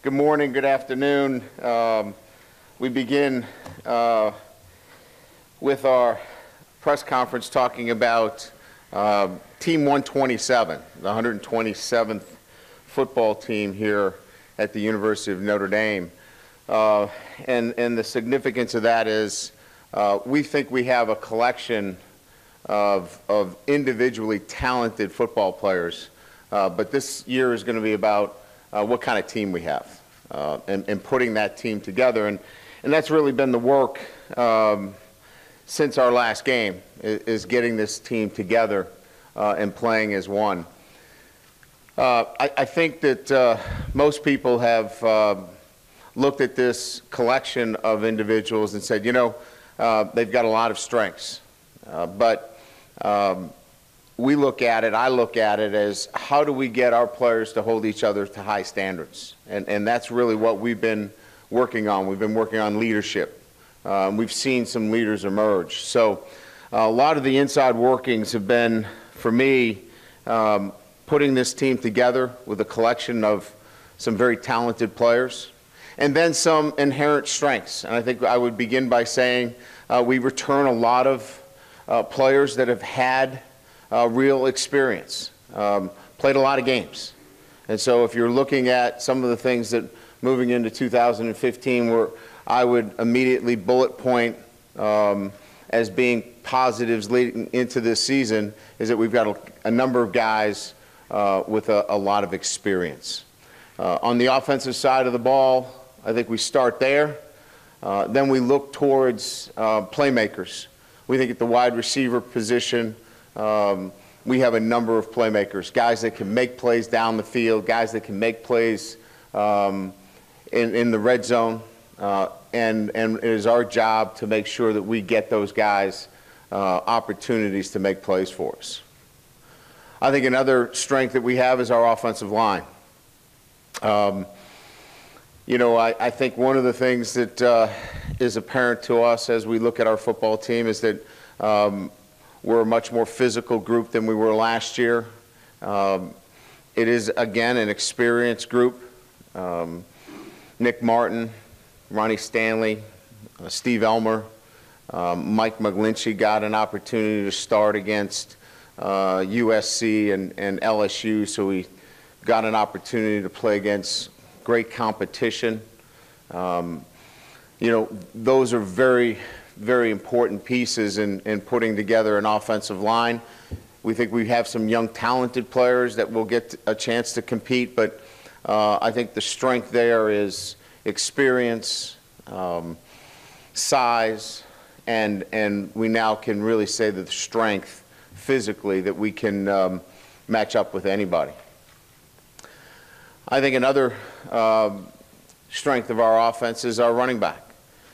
Good morning, good afternoon. We begin with our press conference talking about Team 127, the 127th football team here at the University of Notre Dame. And the significance of that is we think we have a collection of individually talented football players, but this year is going to be about what kind of team we have and putting that team together. And that's really been the work since our last game, is getting this team together and playing as one. I think that most people have looked at this collection of individuals and said, you know, they've got a lot of strengths. But we look at it, I look at it as how do we get our players to hold each other to high standards? And that's really what we've been working on. We've been working on leadership. We've seen some leaders emerge. So a lot of the inside workings have been, for me, putting this team together with a collection of some very talented players and then some inherent strengths. And I think I would begin by saying we return a lot of players that have had real experience, played a lot of games. And so if you're looking at some of the things that moving into 2015 where I would immediately bullet point as being positives leading into this season is that we've got a number of guys with a lot of experience. On the offensive side of the ball, I think we start there. Then we look towards playmakers. We think at the wide receiver position, we have a number of playmakers, guys that can make plays down the field, guys that can make plays in the red zone, and it is our job to make sure that we get those guys opportunities to make plays for us. I think another strength that we have is our offensive line. You know, I think one of the things that is apparent to us as we look at our football team is that we're a much more physical group than we were last year. It is, again, an experienced group. Nick Martin, Ronnie Stanley, Steve Elmer, Mike McGlinchey got an opportunity to start against USC and LSU, so we got an opportunity to play against great competition. You know, those are very, very important pieces in putting together an offensive line. We think we have some young, talented players that will get a chance to compete, but I think the strength there is experience, size, and we now can really say that the strength physically that we can match up with anybody. I think another strength of our offense is our running back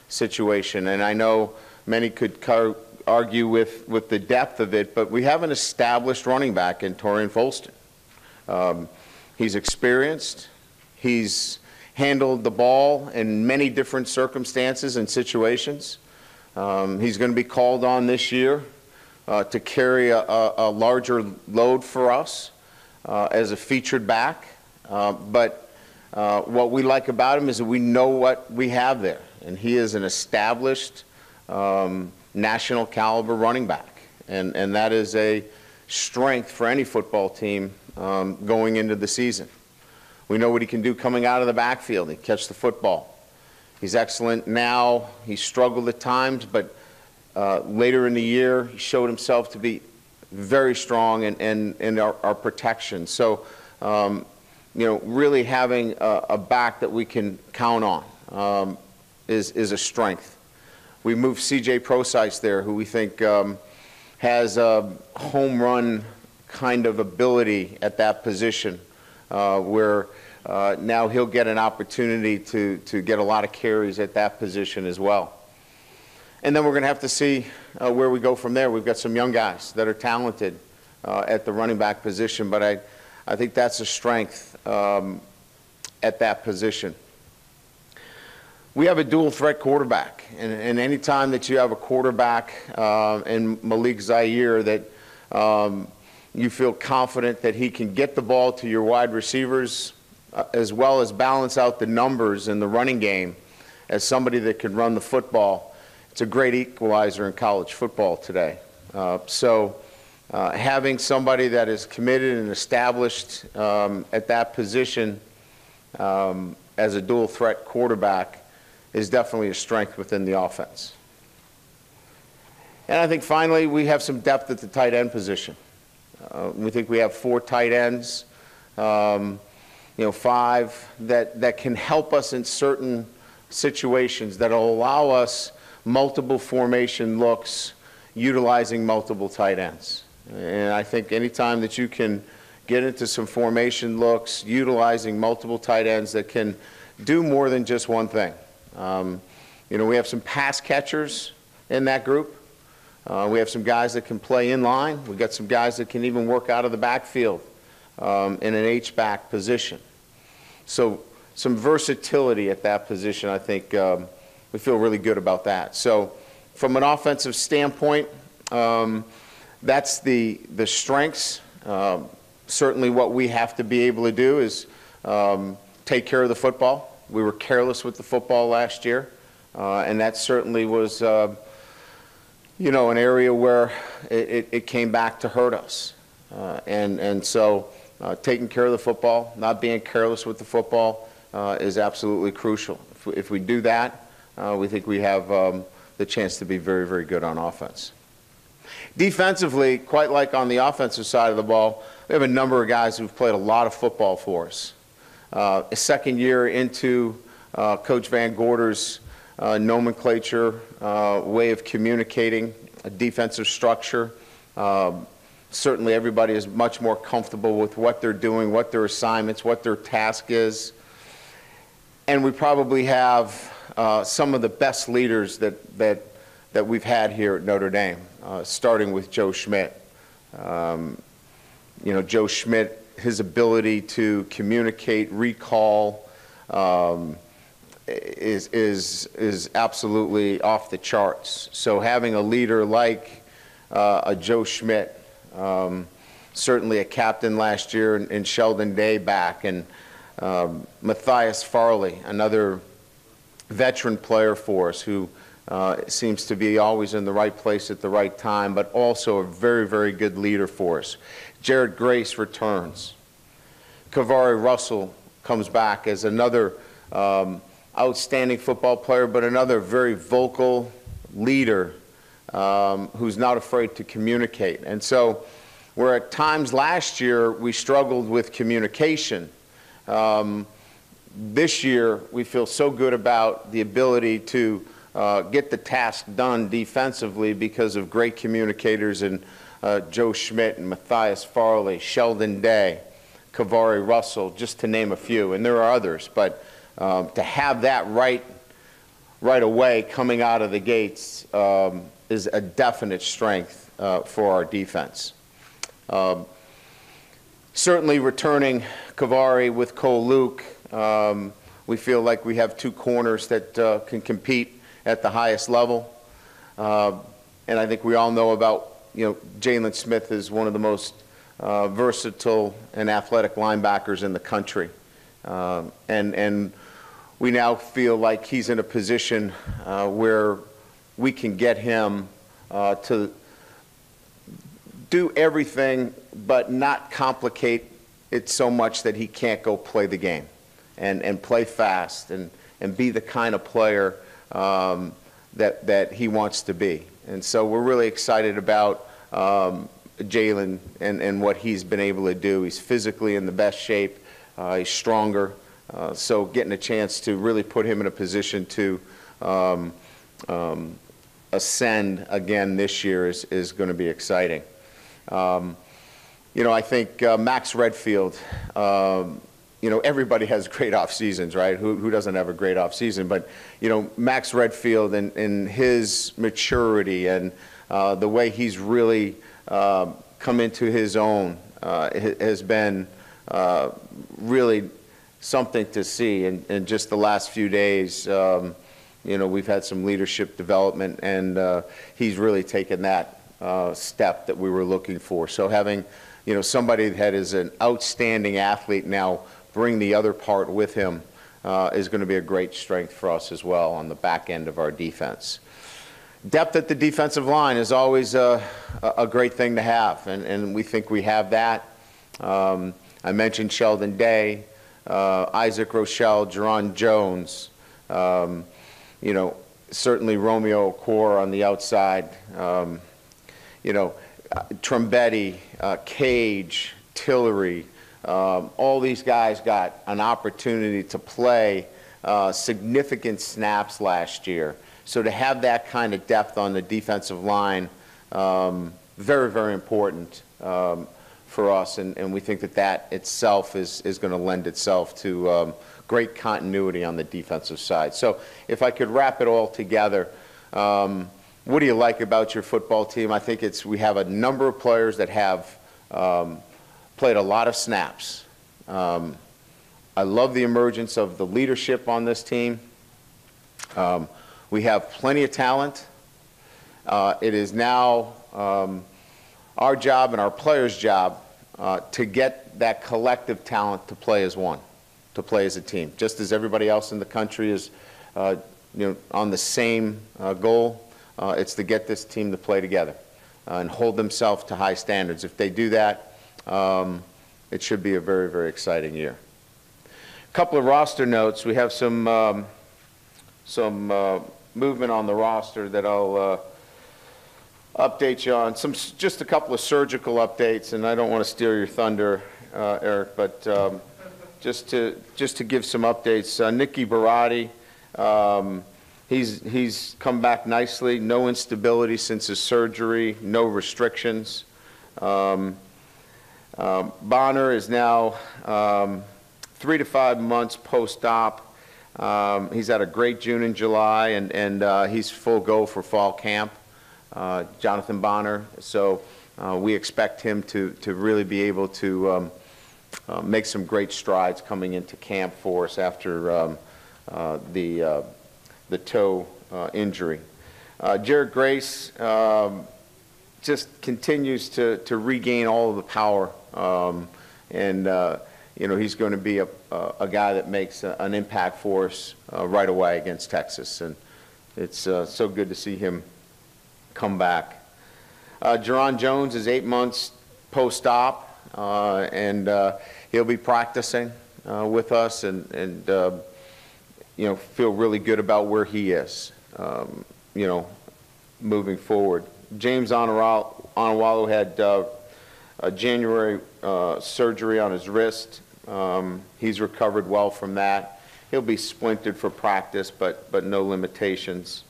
situation, and I know many could argue with the depth of it, but we have an established running back in Torian Folston. He's experienced. He's handled the ball in many different circumstances and situations. He's going to be called on this year to carry a larger load for us as a featured back. But what we like about him is that we know what we have there, and he is an established national caliber running back, and that is a strength for any football team going into the season. We know what he can do coming out of the backfield. He can catch the football. He's excellent now. He struggled at times, but later in the year he showed himself to be very strong in our protection. So you know, really having a back that we can count on is a strength. We moved C.J. Procyse there, who we think has a home run kind of ability at that position, where now he'll get an opportunity to get a lot of carries at that position as well. And then we're going to have to see where we go from there. We've got some young guys that are talented at the running back position, but I think that's a strength at that position. We have a dual threat quarterback, and any time that you have a quarterback in Malik Zaire that you feel confident that he can get the ball to your wide receivers as well as balance out the numbers in the running game as somebody that can run the football. It's a great equalizer in college football today. Having somebody that is committed and established at that position as a dual threat quarterback is definitely a strength within the offense. And I think finally we have some depth at the tight end position. We think we have 4 tight ends, 5 that can help us in certain situations that will allow us multiple formation looks utilizing multiple tight ends. And I think anytime that you can get into some formation looks utilizing multiple tight ends that can do more than just one thing. We have some pass catchers in that group. We have some guys that can play in line. We've got some guys that can even work out of the backfield in an H-back position. So some versatility at that position, I think we feel really good about that. So from an offensive standpoint, that's the strengths. Certainly what we have to be able to do is take care of the football. We were careless with the football last year, and that certainly was an area where it came back to hurt us. So taking care of the football, not being careless with the football is absolutely crucial. If we do that, we think we have the chance to be very, very good on offense. Defensively, quite like on the offensive side of the ball, we have a number of guys who've played a lot of football for us. A second year into Coach Van Gorder's nomenclature, way of communicating, a defensive structure. Certainly everybody is much more comfortable with what they're doing, what their assignments, what their task is. And we probably have some of the best leaders that we've had here at Notre Dame, starting with Joe Schmidt. Joe Schmidt, his ability to communicate, recall, is absolutely off the charts. So having a leader like a Joe Schmidt, certainly a captain last year in Sheldon Day back, and Matthias Farley, another veteran player for us who seems to be always in the right place at the right time, but also a very, very good leader for us. Jared Grace returns. Kavari Russell comes back as another outstanding football player, but another very vocal leader who's not afraid to communicate. And so where at times last year we struggled with communication, this year we feel so good about the ability to get the task done defensively because of great communicators in Joe Schmidt and Matthias Farley, Sheldon Day, Kavari Russell, just to name a few. And there are others, but to have that right away coming out of the gates is a definite strength for our defense. Certainly returning Kavari with Cole Luke, we feel like we have 2 corners that can compete at the highest level. And I think we all know about, Jalen Smith is one of the most versatile and athletic linebackers in the country. And we now feel like he's in a position where we can get him to do everything but not complicate it so much that he can't go play the game and play fast and be the kind of player that he wants to be. And so we're really excited about Jalen and what he's been able to do. He's physically in the best shape. He's stronger. So getting a chance to really put him in a position to ascend again this year is going to be exciting. I think Max Redfield, everybody has great off seasons, right? Who doesn't have a great off season? But, Max Redfield and his maturity and the way he's really come into his own has been really something to see. In just the last few days, we've had some leadership development, and he's really taken that step that we were looking for. So having, somebody that is an outstanding athlete now bring the other part with him is going to be a great strength for us as well on the back end of our defense. Depth at the defensive line is always a great thing to have, and we think we have that. I mentioned Sheldon Day, Isaac Rochelle, Jerron Jones, you know, certainly Romeo Core on the outside, you know, Trombetti, Cage, Tillery, all these guys got an opportunity to play significant snaps last year. So to have that kind of depth on the defensive line, very, very important for us, and we think that that itself is going to lend itself to great continuity on the defensive side. So if I could wrap it all together, what do you like about your football team? I think we have a number of players that have played a lot of snaps. I love the emergence of the leadership on this team. We have plenty of talent. It is now our job and our players' job to get that collective talent to play as one, to play as a team. Just as everybody else in the country is you know, on the same goal, it's to get this team to play together and hold themselves to high standards. If they do that, it should be a very, very exciting year. A couple of roster notes. We have some movement on the roster that I'll update you on. Just a couple of surgical updates, and I don't want to steal your thunder, Eric, but just to give some updates. Nicky Barati, he's come back nicely. No instability since his surgery. No restrictions. Bonner is now 3 to 5 months post-op. He's had a great June and July, and he's full go for fall camp, Jonathan Bonner. So we expect him to really be able to make some great strides coming into camp for us after the toe injury. Jared Grace just continues to regain all of the power, and you know, he's going to be a guy that makes an impact for us right away against Texas, and it's so good to see him come back. Jerron Jones is 8 months post-op, and he'll be practicing with us, and you know, feel really good about where he is, you know, moving forward. James Onawalu had a January surgery on his wrist. He's recovered well from that. He'll be splintered for practice, but no limitations.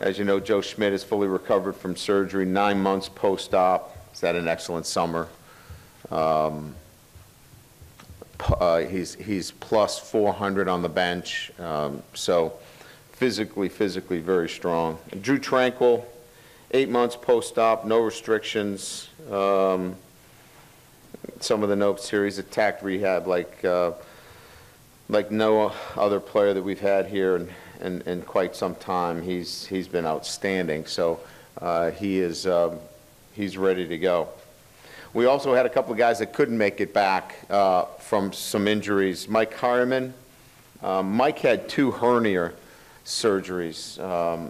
As you know, Joe Schmidt is fully recovered from surgery, 9 months post-op. He's had an excellent summer. He's plus 400 on the bench, so physically very strong. Drew Tranquil, 8 months post-op, no restrictions. Some of the notes here, he's attacked rehab like no other player that we've had here in quite some time. He's been outstanding, so he's ready to go. We also had a couple of guys that couldn't make it back from some injuries. Mike Harriman, Mike had 2 hernia surgeries,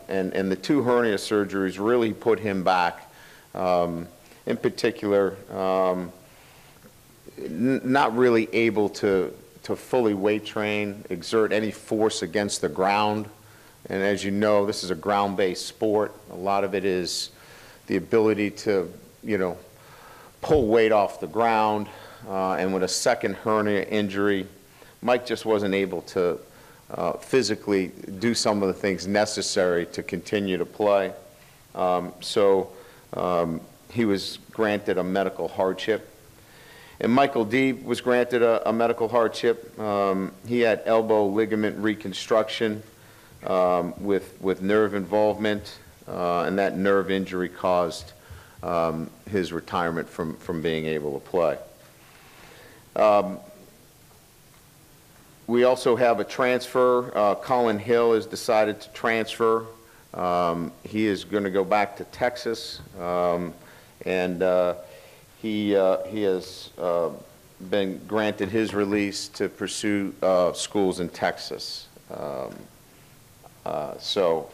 and the 2 hernia surgeries really put him back. In particular, not really able to fully weight train, exert any force against the ground. And as you know, this is a ground-based sport. A lot of it is the ability to, you know, pull weight off the ground. And with a second hernia injury, Mike just wasn't able to physically do some of the things necessary to continue to play. So he was granted a medical hardship. And Michael Deeb was granted a medical hardship. He had elbow ligament reconstruction with nerve involvement, and that nerve injury caused his retirement from being able to play. We also have a transfer. Colin Hill has decided to transfer. He is going to go back to Texas, and he has been granted his release to pursue schools in Texas. So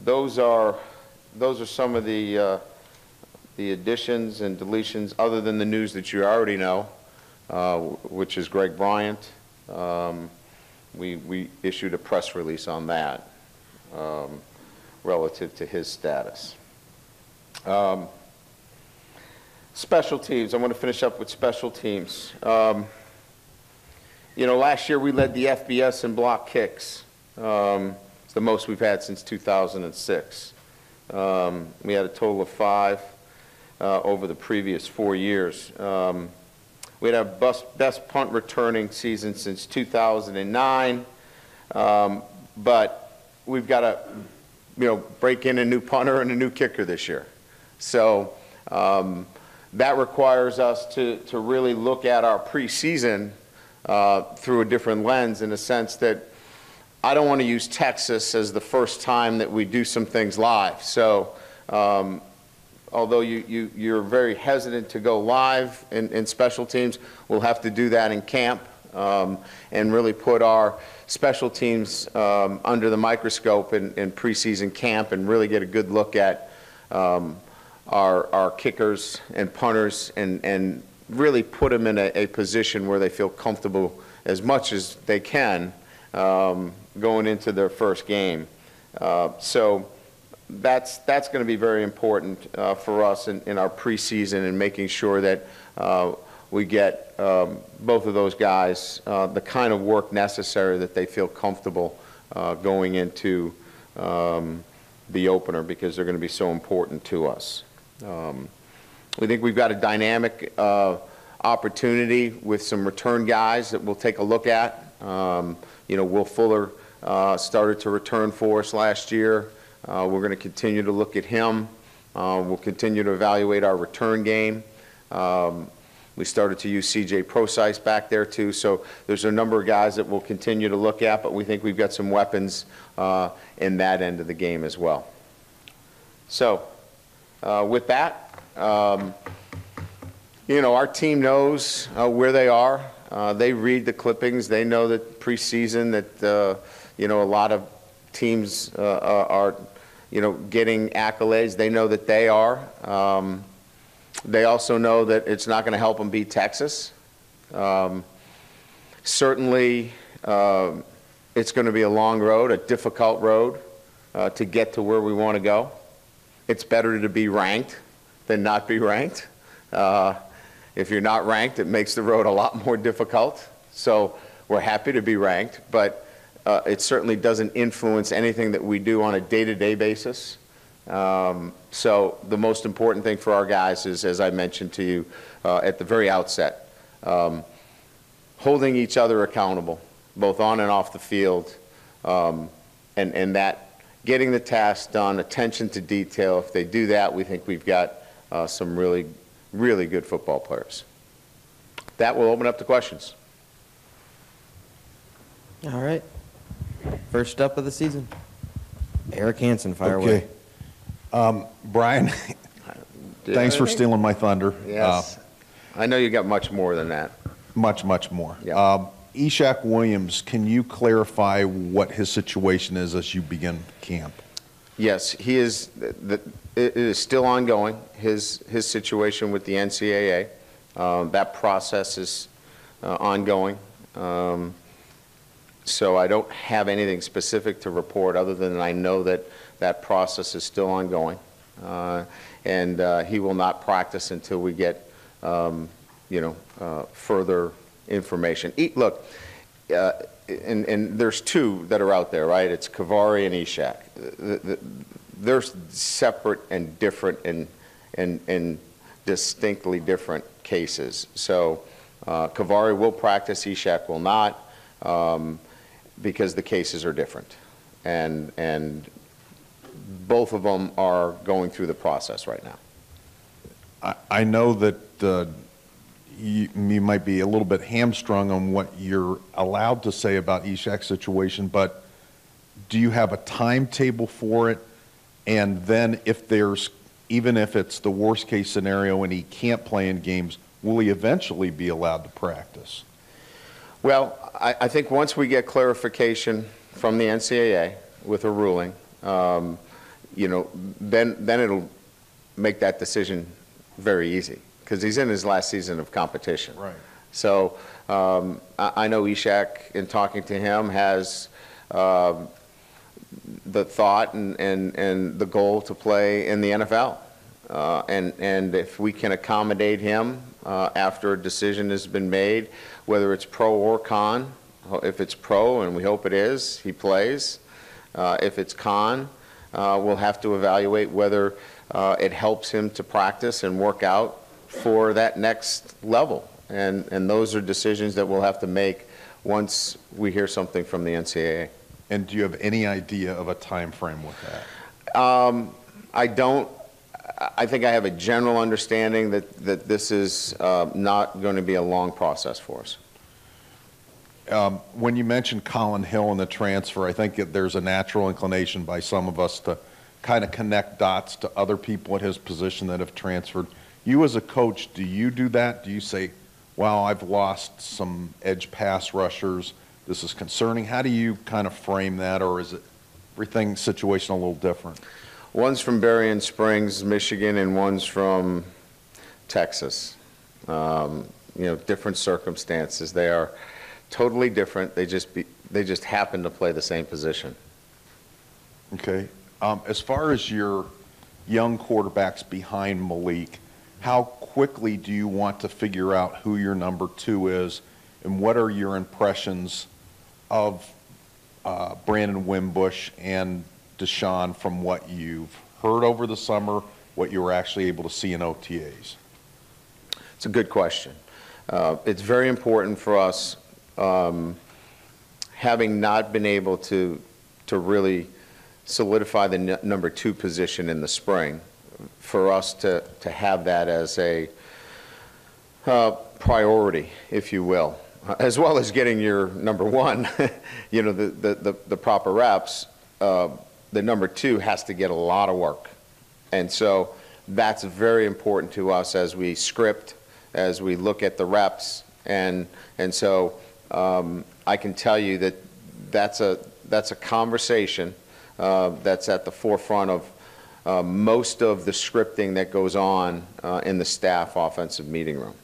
those are some of the additions and deletions, other than the news that you already know, which is Greg Bryant. We issued a press release on that relative to his status. Special teams. I want to finish up with special teams. You know, last year we led the FBS in block kicks. It's the most we've had since 2006. We had a total of 5 over the previous 4 years. We had our best punt returning season since 2009, but we've got to, you know, break in a new punter and a new kicker this year. So that requires us to really look at our preseason through a different lens, in the sense that I don't want to use Texas as the first time that we do some things live. So although you're very hesitant to go live in special teams, we'll have to do that in camp and really put our special teams under the microscope in preseason camp, and really get a good look at our kickers and punters, and really put them in a position where they feel comfortable as much as they can going into their first game. So that's going to be very important for us in our preseason, and making sure that we get both of those guys the kind of work necessary that they feel comfortable going into the opener, because they're going to be so important to us. We think we've got a dynamic opportunity with some return guys that we'll take a look at. You know, Will Fuller started to return for us last year. We're going to continue to look at him. We'll continue to evaluate our return game. We started to use C.J. Procyse back there too. So there's a number of guys that we'll continue to look at, but we think we've got some weapons in that end of the game as well. So with that, you know, our team knows where they are. They read the clippings. They know that preseason that, you know, a lot of teams are, you know, getting accolades. They know that they are. They also know that it's not going to help them beat Texas. Certainly, it's going to be a long road, a difficult road to get to where we want to go. It's better to be ranked than not be ranked. If you're not ranked, it makes the road a lot more difficult. So we're happy to be ranked, but it certainly doesn't influence anything that we do on a day-to-day basis. So the most important thing for our guys is, as I mentioned to you at the very outset, holding each other accountable, both on and off the field, and that getting the task done, attention to detail. If they do that, we think we've got some really, really good football players. That will open up to questions. All right. First up of the season, Eric Hansen, fire away. Brian, thanks for stealing my thunder. Yes. I know you got much more than that. Much more. Yeah. Ishaq Williams, can you clarify what his situation is as you begin camp? Yes, he is. It is still ongoing. His situation with the NCAA, that process is ongoing. So I don't have anything specific to report, other than I know that that process is still ongoing, and he will not practice until we get, you know, further information. Look, and there's 2 that are out there, right? It's Kavari and Ishaq. They're separate and different and distinctly different cases. So Kavari will practice, Ishaq will not, because the cases are different, and both of them are going through the process right now. I know that you might be a little bit hamstrung on what you're allowed to say about Ishaq's situation, but do you have a timetable for it? And then if there's, even if it's the worst case scenario and he can't play in games, will he eventually be allowed to practice? Well, I think once we get clarification from the NCAA with a ruling, you know, then it'll make that decision very easy, because he's in his last season of competition. Right. So I know Ishak, in talking to him, has the thought and the goal to play in the NFL. And if we can accommodate him after a decision has been made, whether it's pro or con, if it's pro, and we hope it is, he plays. If it's con, we'll have to evaluate whether it helps him to practice and work out for that next level. And those are decisions that we'll have to make once we hear something from the NCAA. And do you have any idea of a time frame with that? I don't. I think I have a general understanding that this is not going to be a long process for us. When you mentioned Colin Hill and the transfer, I think that there's a natural inclination by some of us to kind of connect dots to other people at his position that have transferred. You as a coach, do you do that? Do you say, wow, I've lost some edge pass rushers, this is concerning? How do you kind of frame that, or is it everything situation a little different? One's from Berrien Springs, Michigan, and one's from Texas. You know, different circumstances. They are totally different. They just happen to play the same position. Okay. As far as your young quarterbacks behind Malik, how quickly do you want to figure out who your number 2 is, and what are your impressions of Brandon Wimbush and Deshaun from what you've heard over the summer, what you were actually able to see in OTAs? It's a good question. It's very important for us, having not been able to really solidify the number 2 position in the spring, for us to have that as a priority, if you will, as well as getting your number 1, you know, the proper reps. The number 2 has to get a lot of work. And so that's very important to us as we script, as we look at the reps. And so I can tell you that that's a conversation that's at the forefront of most of the scripting that goes on in the staff offensive meeting room.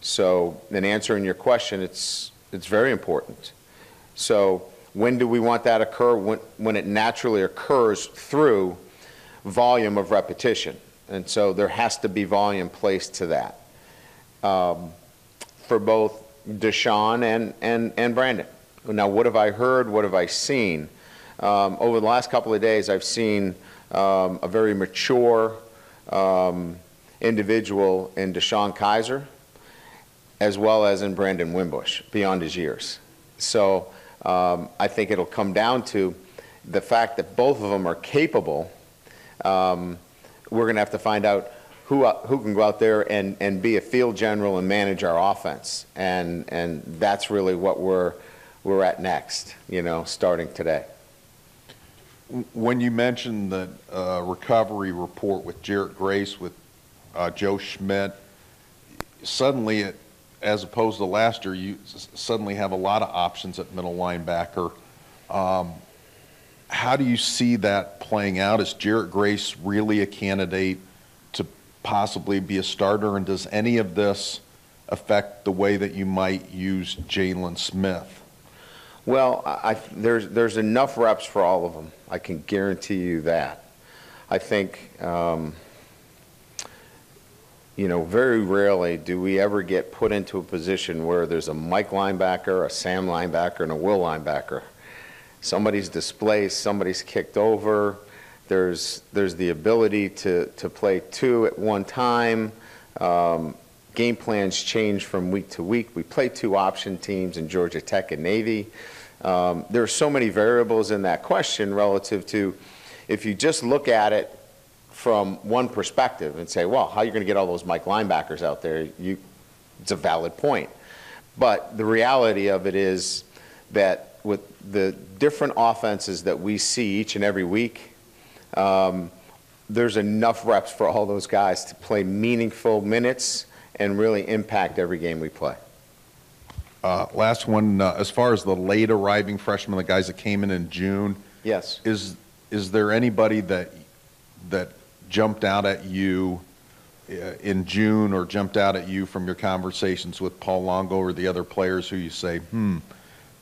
So in answering your question, it's very important. So when do we want that to occur? When it naturally occurs through volume of repetition. And so there has to be volume placed to that for both Deshaun and Brandon. Now, what have I heard? What have I seen? Over the last couple of days, I've seen a very mature individual in Deshaun Kaiser, as well as in Brandon Wimbush, beyond his years. So I think it'll come down to the fact that both of them are capable. We're going to have to find out who can go out there and be a field general and manage our offense. And that's really what we're at next, you know, starting today. When you mentioned the recovery report with Jarrett Grace, with Joe Schmidt, suddenly, as opposed to last year, you suddenly have a lot of options at middle linebacker. How do you see that playing out? Is Jarrett Grace really a candidate to possibly be a starter, and does any of this affect the way that you might use Jalen Smith? Well, there's enough reps for all of them. I can guarantee you that. I think, you know, very rarely do we ever get put into a position where there's a Mike linebacker, a Sam linebacker, and a Will linebacker. Somebody's displaced, somebody's kicked over. There's the ability to play 2 at one time. Game plans change from week to week. We play 2 option teams in Georgia Tech and Navy. There are so many variables in that question relative to, if you just look at it from one perspective and say, well, how are you going to get all those Mike linebackers out there? It's a valid point. But the reality of it is that with the different offenses that we see each and every week, there's enough reps for all those guys to play meaningful minutes and really impact every game we play. Last one, as far as the late arriving freshmen, the guys that came in June, Yes. is there anybody that jumped out at you in June, or jumped out at you from your conversations with Paul Longo or the other players who you say,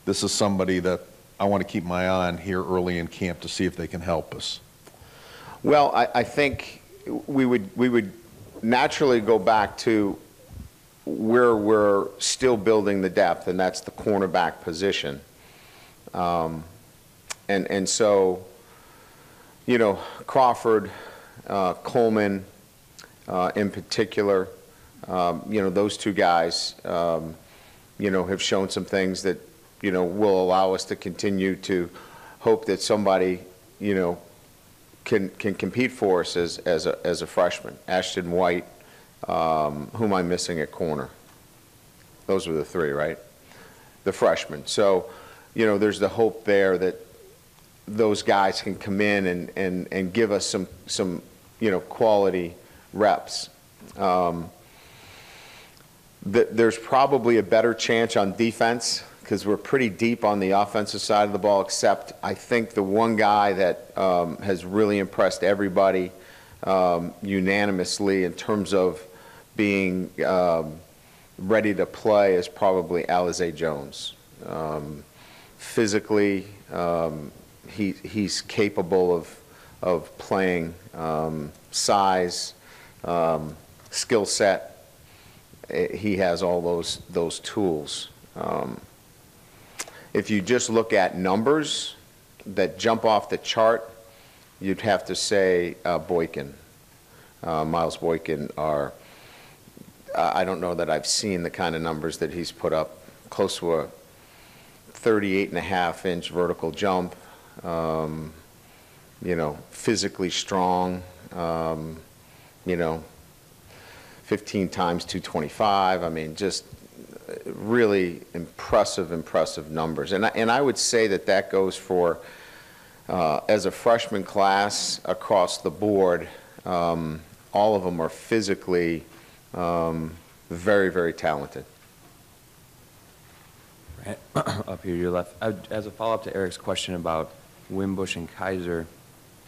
this is somebody that I want to keep my eye on here early in camp to see if they can help us? Well, I think we would naturally go back to where we're still building the depth, and that's the cornerback position. And so, you know, Crawford, Coleman, in particular, you know, those two guys, you know, have shown some things that, you know, will allow us to continue to hope that somebody, you know, can compete for us as a freshman. Ashton White, who am I missing at corner? Those were the three, right? The freshmen. So, you know, there's the hope there that those guys can come in and give us some you know, quality reps. There's probably a better chance on defense because we're pretty deep on the offensive side of the ball, except I think the one guy that has really impressed everybody unanimously in terms of being ready to play is probably Alize Jones. Physically, he's capable of playing, size, skill set. He has all those tools. If you just look at numbers that jump off the chart, you'd have to say Boykin. Miles Boykin are, I don't know that I've seen the kind of numbers that he's put up, close to a 38.5-inch vertical jump, you know, physically strong, you know, 15 times 225. I mean, just really impressive numbers. And I would say that goes for, as a freshman class across the board, all of them are physically very, very talented. Right. Up here to your left. As a follow-up to Eric's question about Wimbush and Kaiser,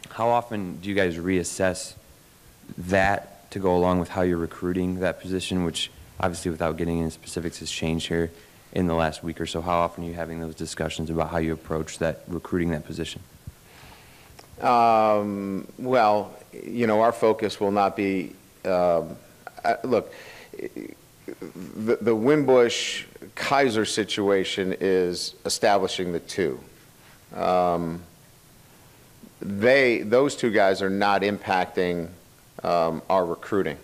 how often do you guys reassess that to go along with how you're recruiting that position, which obviously without getting into specifics has changed here in the last week or so? How often are you having those discussions about how you approach that recruiting that position? Well, you know, our focus will not be, look, the Wimbush Kaiser situation is establishing the two. Those two guys are not impacting our recruiting.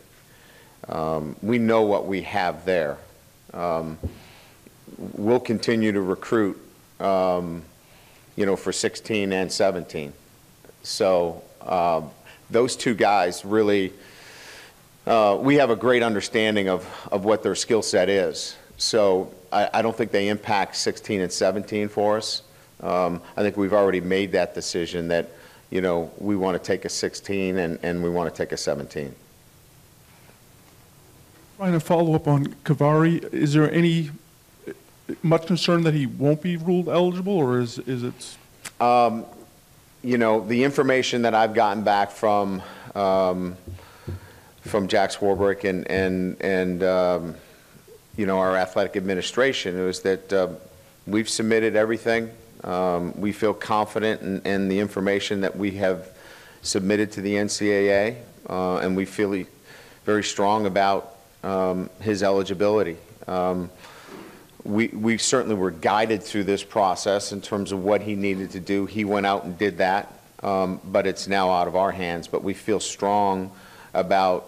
We know what we have there. We'll continue to recruit, you know, for 16 and 17. So those two guys really, we have a great understanding of what their skill set is. So I don't think they impact 16 and 17 for us. I think we've already made that decision that, you know, we want to take a 16 and we want to take a 17. Trying to follow up on Kavari, is there any much concern that he won't be ruled eligible, or is it? You know, the information that I've gotten back from Jack Swarbrick and you know, our athletic administration was that we've submitted everything. We feel confident in the information that we have submitted to the NCAA, and we feel very strong about his eligibility. We certainly were guided through this process in terms of what he needed to do. He went out and did that, but it's now out of our hands. But we feel strong about,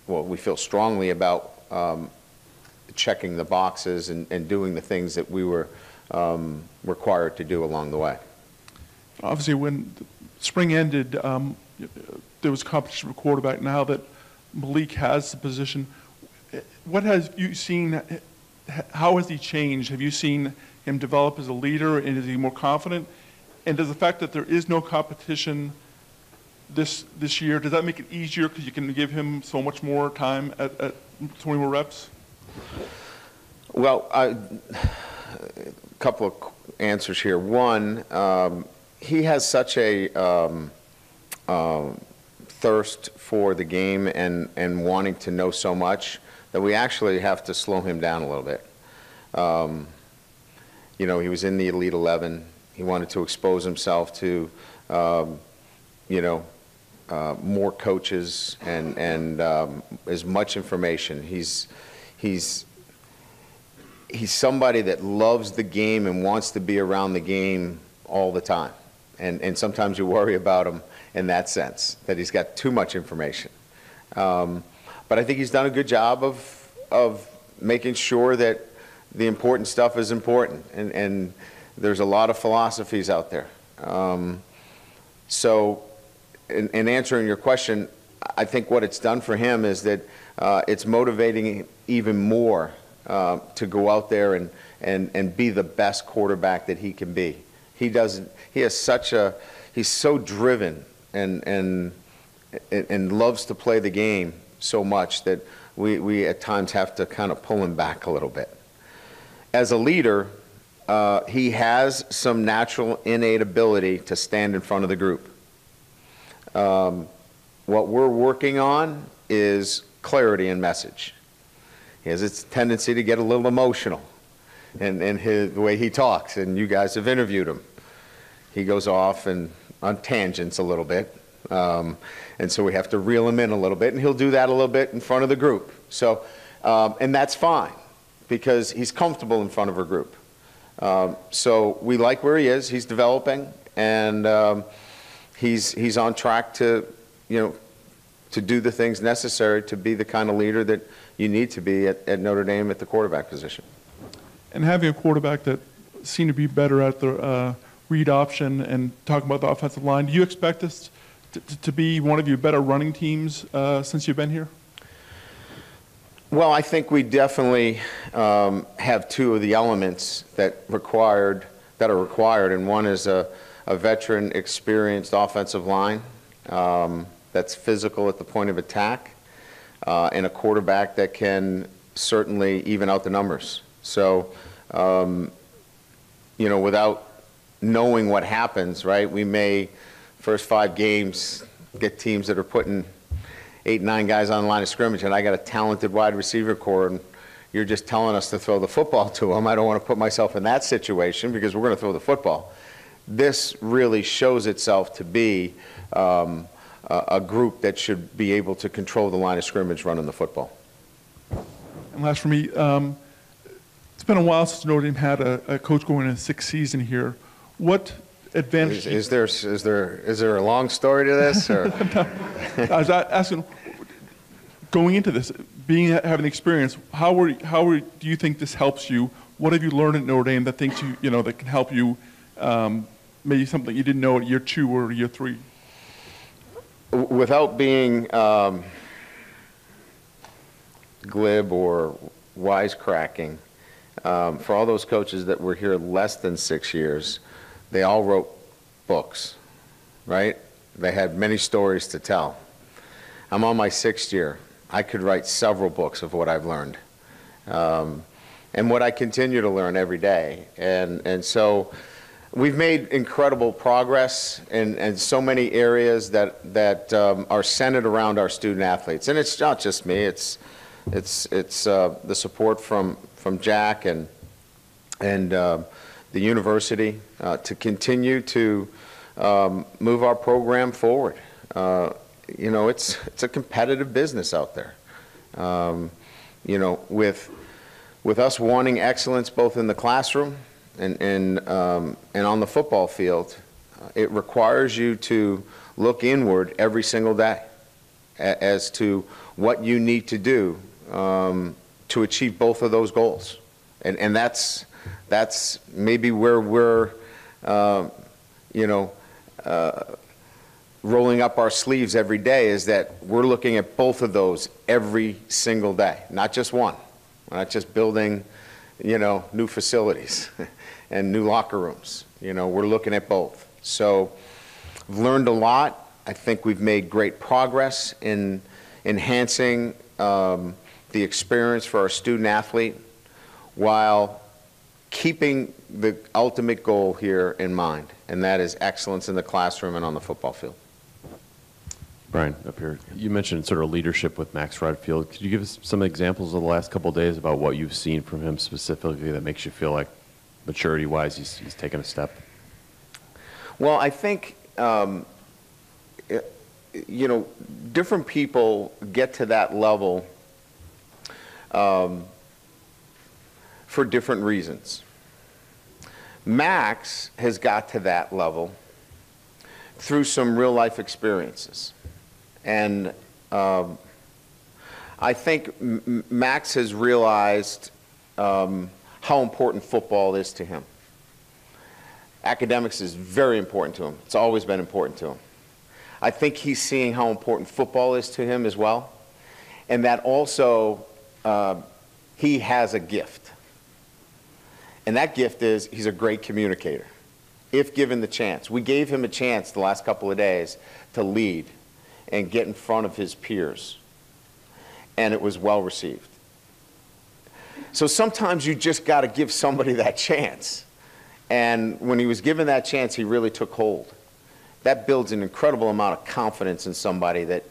well, we feel strongly about checking the boxes and doing the things that we were required to do along the way. Obviously, when spring ended, there was competition for quarterback. Now that Malik has the position, what have you seen? How has he changed? Have you seen him develop as a leader, and is he more confident? And does the fact that there is no competition this year, does that make it easier because you can give him so much more time at 20 more reps? Well, a couple of answers here. One, he has such a thirst for the game and wanting to know so much that we actually have to slow him down a little bit. You know, he was in the Elite 11. He wanted to expose himself to, you know, more coaches and as much information. He's somebody that loves the game and wants to be around the game all the time. And sometimes you worry about him in that sense, that he's got too much information. But I think he's done a good job of making sure that the important stuff is important. And there's a lot of philosophies out there. So in answering your question, I think what it's done for him is that it's motivating him even more to go out there and be the best quarterback that he can be. He's so driven and loves to play the game so much that we at times have to kind of pull him back a little bit. As a leader, he has some natural innate ability to stand in front of the group. What we're working on is clarity in message. He has its tendency to get a little emotional in the way he talks, and you guys have interviewed him. He goes off on tangents a little bit, and so we have to reel him in a little bit, and he'll do that a little bit in front of the group. So, and that's fine, because he's comfortable in front of a group. So we like where he is. He's developing, and he's on track to, you know, to do the things necessary to be the kind of leader that you need to be at Notre Dame at the quarterback position. And having a quarterback that seemed to be better at the read option and talking about the offensive line, do you expect this to be one of your better running teams since you've been here? Well, I think we definitely have two of the elements that are required, and one is a veteran, experienced offensive line that's physical at the point of attack, and a quarterback that can certainly even out the numbers. So, you know, without knowing what happens, right, we may, first 5 games, get teams that are putting 8, 9 guys on the line of scrimmage, and I got a talented wide receiver core, and you're just telling us to throw the football to them. I don't want to put myself in that situation because we're going to throw the football. This really shows itself to be a group that should be able to control the line of scrimmage running the football. And last for me, it's been a while since Notre Dame had a coach going in a 6th season here. What advantage? Is there a long story to this? Or? I was asking, going into this, having experience, do you think this helps you? What have you learned at Notre Dame that thinks that can help you? Maybe something you didn't know at year 2 or year 3. Without being glib or wisecracking, for all those coaches that were here less than 6 years, they all wrote books, right? They had many stories to tell. I'm on my 6th year. I could write several books of what I've learned, and what I continue to learn every day. And so we've made incredible progress in so many areas that are centered around our student athletes. And it's not just me. It's the support from Jack and the university to continue to move our program forward. You know, it's a competitive business out there. You know, with us wanting excellence both in the classroom and on the football field, it requires you to look inward every single day as to what you need to do to achieve both of those goals. And that's maybe where we're, rolling up our sleeves every day, is that we're looking at both of those every single day, not just one. We're not just building, new facilities and new locker rooms. We're looking at both. So I've learned a lot. I think we've made great progress in enhancing the experience for our student athlete while keeping the ultimate goal here in mind, and that is excellence in the classroom and on the football field. Brian, up here, you mentioned sort of leadership with Max Redfield. Could you give us some examples of the last couple of days about what you've seen from him specifically that makes you feel like maturity-wise he's taken a step? Well, I think, you know, different people get to that level for different reasons. Max has got to that level through some real-life experiences. And I think Max has realized how important football is to him. Academics is very important to him. It's always been important to him. I think he's seeing how important football is to him as well, and that also he has a gift. And that gift is he's a great communicator, if given the chance. We gave him a chance the last couple of days to lead and get in front of his peers, and it was well received. So sometimes you just got to give somebody that chance. And when he was given that chance, he really took hold. That builds an incredible amount of confidence in somebody that,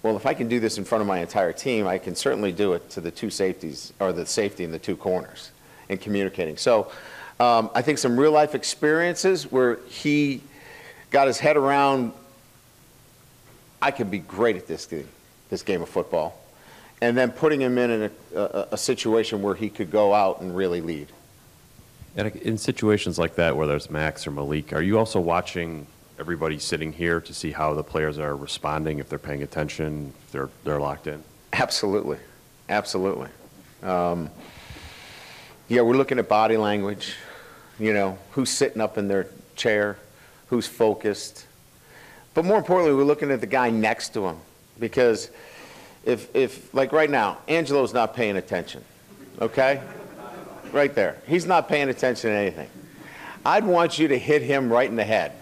well, if I can do this in front of my entire team, I can certainly do it to the two safeties, or the safety in the two corners, in communicating. So I think some real life experiences where he got his head around, I could be great at this game of football, and then putting him in a situation where he could go out and really lead. And in situations like that where there's Max or Malik, are you also watching everybody sitting here to see how the players are responding, if they're paying attention, if they're locked in? Absolutely. Absolutely. Yeah, we're looking at body language, you know, who's sitting up in their chair, who's focused. But more importantly, we're looking at the guy next to him, because if like right now, Angelo's not paying attention, okay? Right there. He's not paying attention to anything. I'd want you to hit him right in the head,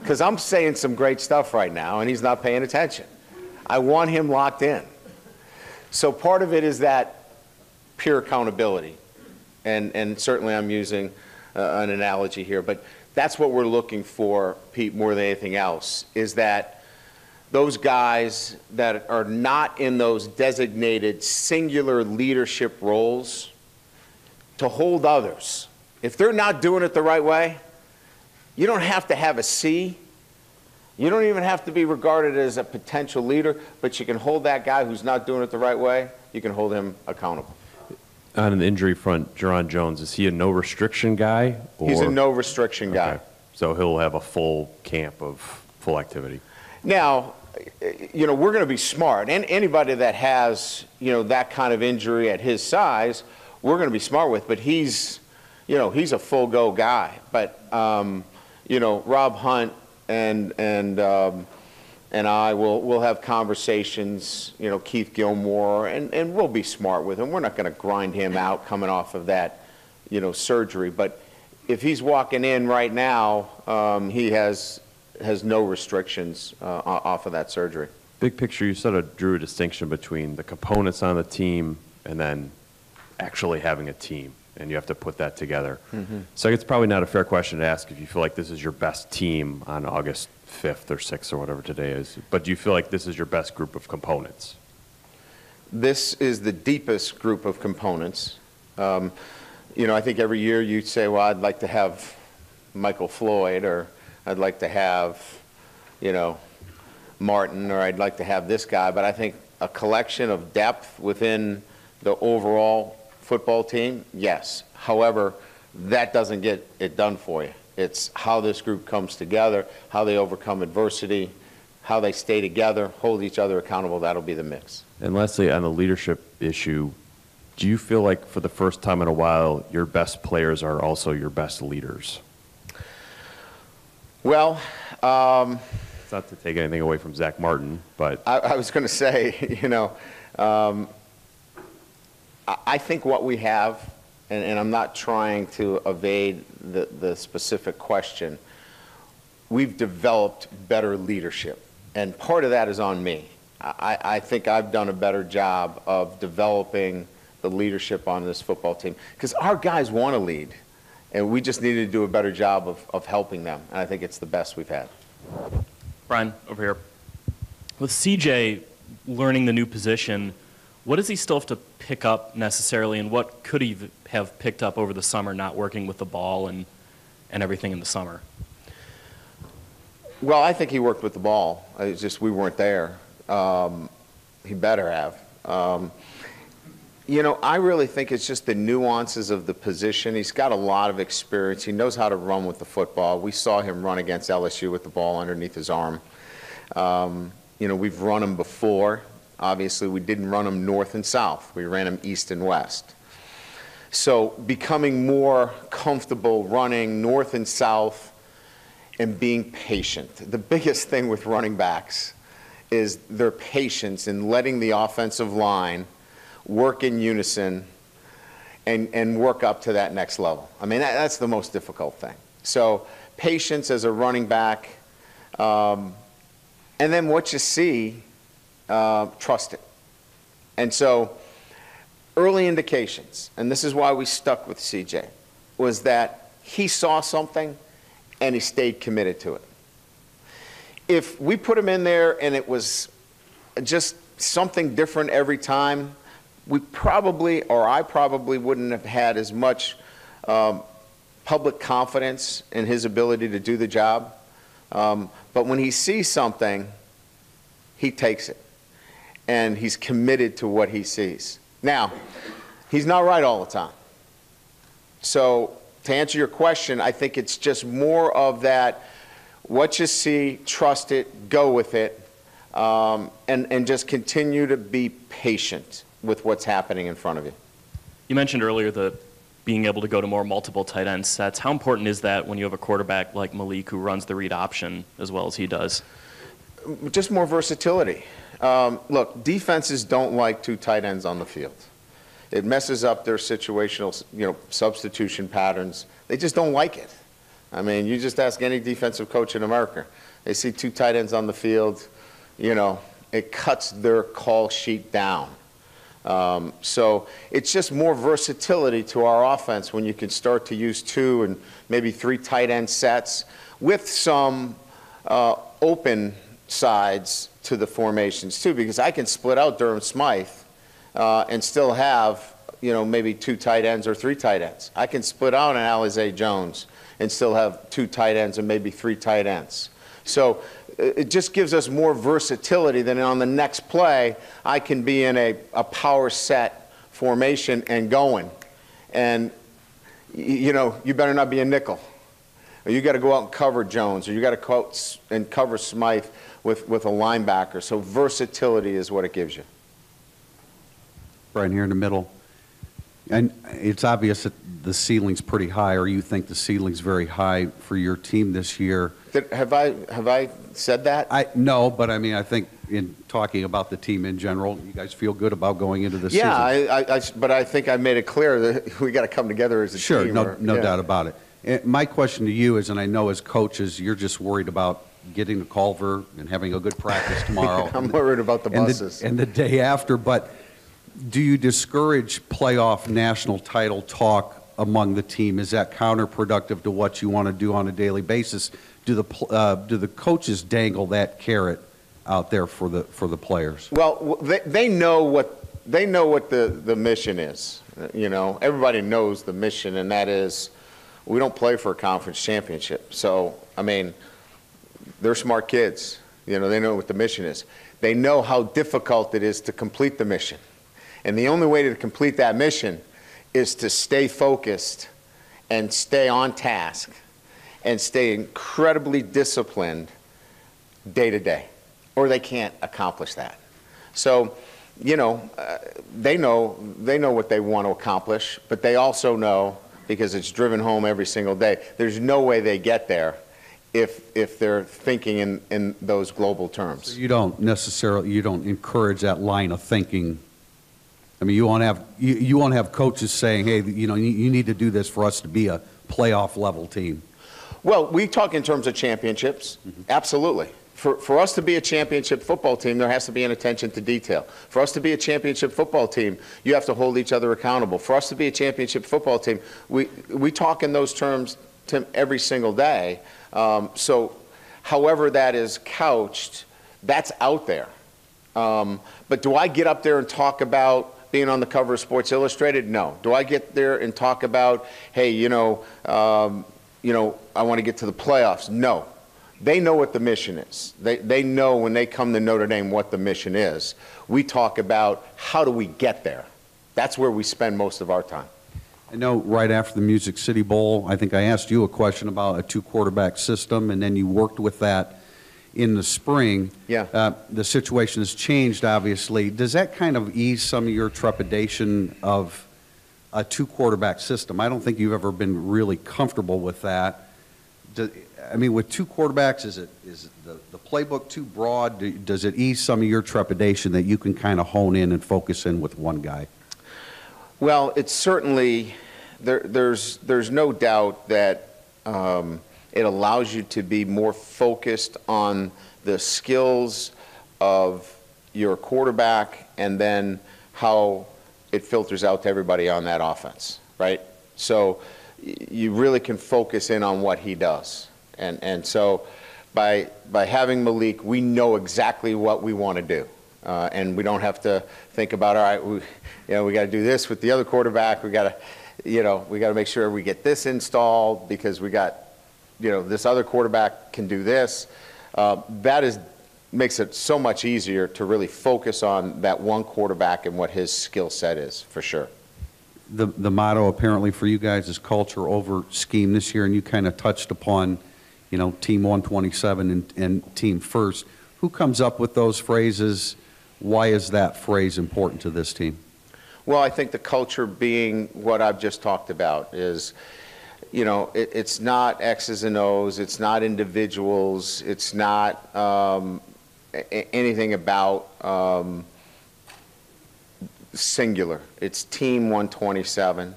because I'm saying some great stuff right now, and he's not paying attention. I want him locked in. So part of it is that pure accountability. And certainly I'm using an analogy here, but that's what we're looking for, Pete, more than anything else, is that those guys that are not in those designated singular leadership roles to hold others. If they're not doing it the right way, you don't have to have a C. You don't even have to be regarded as a potential leader, but you can hold that guy who's not doing it the right way, you can hold him accountable. On an injury front, Jerron Jones, is he a no-restriction guy? Or? He's a no-restriction guy. Okay. So he'll have a full camp of full activity. Now, you know, we're going to be smart. And anybody that has, you know, that kind of injury at his size, we're going to be smart with. But he's, you know, he's a full-go guy. But, you know, Rob Hunt and I will have conversations, you know, Keith Gilmore, and we'll be smart with him. We're not going to grind him out coming off of that, you know, surgery. But if he's walking in right now, he has no restrictions off of that surgery. Big picture, you sort of drew a distinction between the components on the team and then actually having a team, and you have to put that together. Mm-hmm. So it's probably not a fair question to ask if you feel like this is your best team on August 5th or 6th or whatever today is, but do you feel like this is your best group of components? This is the deepest group of components. You know, I think every year you say, well, I'd like to have Michael Floyd, or I'd like to have, you know, Martin, or I'd like to have this guy, but I think a collection of depth within the overall football team, yes. However, that doesn't get it done for you. It's how this group comes together, how they overcome adversity, how they stay together, hold each other accountable. That'll be the mix. And lastly, on the leadership issue, do you feel like for the first time in a while, your best players are also your best leaders? Well, it's not to take anything away from Zach Martin, but I was going to say, you know, I think what we have, and I'm not trying to evade the specific question, we've developed better leadership. And part of that is on me. I think I've done a better job of developing the leadership on this football team, because our guys want to lead, and we just needed to do a better job of helping them, and I think it's the best we've had. Brian, over here. With CJ learning the new position, what does he still have to pick up necessarily, and what could he have picked up over the summer not working with the ball and everything in the summer? Well, I think he worked with the ball. It's just we weren't there. He better have. You know, I really think it's just the nuances of the position. He's got a lot of experience. He knows how to run with the football. We saw him run against LSU with the ball underneath his arm. You know, we've run him before. Obviously, we didn't run him north and south. We ran him east and west. So becoming more comfortable running north and south and being patient. The biggest thing with running backs is their patience in letting the offensive line work in unison and work up to that next level. I mean, that's the most difficult thing. So patience as a running back, and then what you see, trust it. And so early indications, and this is why we stuck with CJ, was that he saw something and he stayed committed to it. If we put him in there and it was just something different every time, we probably, or I probably wouldn't have had as much public confidence in his ability to do the job. But when he sees something, he takes it. And he's committed to what he sees. Now, he's not right all the time. So to answer your question, I think it's just more of that, what you see, trust it, go with it, and just continue to be patient with what's happening in front of you. You mentioned earlier the being able to go to more multiple tight end sets. How important is that when you have a quarterback like Malik who runs the read option as well as he does? Just more versatility. Look, defenses don't like two tight ends on the field. It messes up their situational, substitution patterns. They just don't like it. I mean, you just ask any defensive coach in America. They see two tight ends on the field, it cuts their call sheet down. So it's just more versatility to our offense when you can start to use two and maybe three tight end sets with some open sides to the formations too, because I can split out Durham Smythe and still have, maybe two tight ends or three tight ends. I can split out an Alizé Jones and still have two tight ends and maybe three tight ends. So it just gives us more versatility than on the next play, I can be in a power set formation and going. And, you better not be a nickel. Or you got to go out and cover Jones, or you got to go out and cover Smythe with a linebacker. So versatility is what it gives you. Brian, here in the middle. And it's obvious that the ceiling's pretty high, or you think the ceiling's very high for your team this year. Have I said that? No, but I mean, I think in talking about the team in general, you guys feel good about going into the season. Yeah, but I think I made it clear that we got to come together as a team. Sure, no doubt about it. And my question to you is, and I know as coaches, you're just worried about getting to Culver and having a good practice tomorrow. I'm worried about the buses. And the day after, but do you discourage playoff national title talk among the team? Is that counterproductive to what you want to do on a daily basis? Do the coaches dangle that carrot out there for the players? Well, they know what the mission is. Everybody knows the mission, and that is we don't play for a conference championship. So, I mean, they're smart kids. They know what the mission is. They know how difficult it is to complete the mission. And the only way to complete that mission is to stay focused and stay on task and stay incredibly disciplined day to day, or they can't accomplish that. So, they know what they want to accomplish, but they also know, because it's driven home every single day, there's no way they get there if they're thinking in those global terms. So you don't encourage that line of thinking. I mean, you won't have coaches saying, hey, you need to do this for us to be a playoff level team. Well, we talk in terms of championships, absolutely. For us to be a championship football team, there has to be an attention to detail. For us to be a championship football team, you have to hold each other accountable. For us to be a championship football team, we talk in those terms, Tim, every single day. So however that is couched, that's out there. But do I get up there and talk about being on the cover of Sports Illustrated? No. Do I get there and talk about, hey, I want to get to the playoffs? No. They know what the mission is. They know when they come to Notre Dame what the mission is. We talk about how do we get there. That's where we spend most of our time. I know right after the Music City Bowl, I think I asked you a question about a two-quarterback system, and then you worked with that in the spring. Yeah. The situation has changed, obviously. Does that kind of ease some of your trepidation of a two-quarterback system? I don't think you've ever been really comfortable with that. With two quarterbacks, is the playbook too broad? Does it ease some of your trepidation that you can kind of hone in and focus in with one guy? Well, it's certainly, there's no doubt that it allows you to be more focused on the skills of your quarterback and then how it filters out to everybody on that offense, right? So you really can focus in on what he does. And so by having Malik, we know exactly what we want to do. And we don't have to think about, all right, we got to do this with the other quarterback. We got to make sure we get this installed because we got, this other quarterback can do this. Makes it so much easier to really focus on that one quarterback and what his skill set is, for sure. The motto apparently for you guys is culture over scheme this year, and you kind of touched upon, Team 127 and Team First. Who comes up with those phrases? Why is that phrase important to this team? Well, I think the culture being what I've just talked about is, it's not X's and O's, it's not individuals, it's not anything about singular. It's Team 127.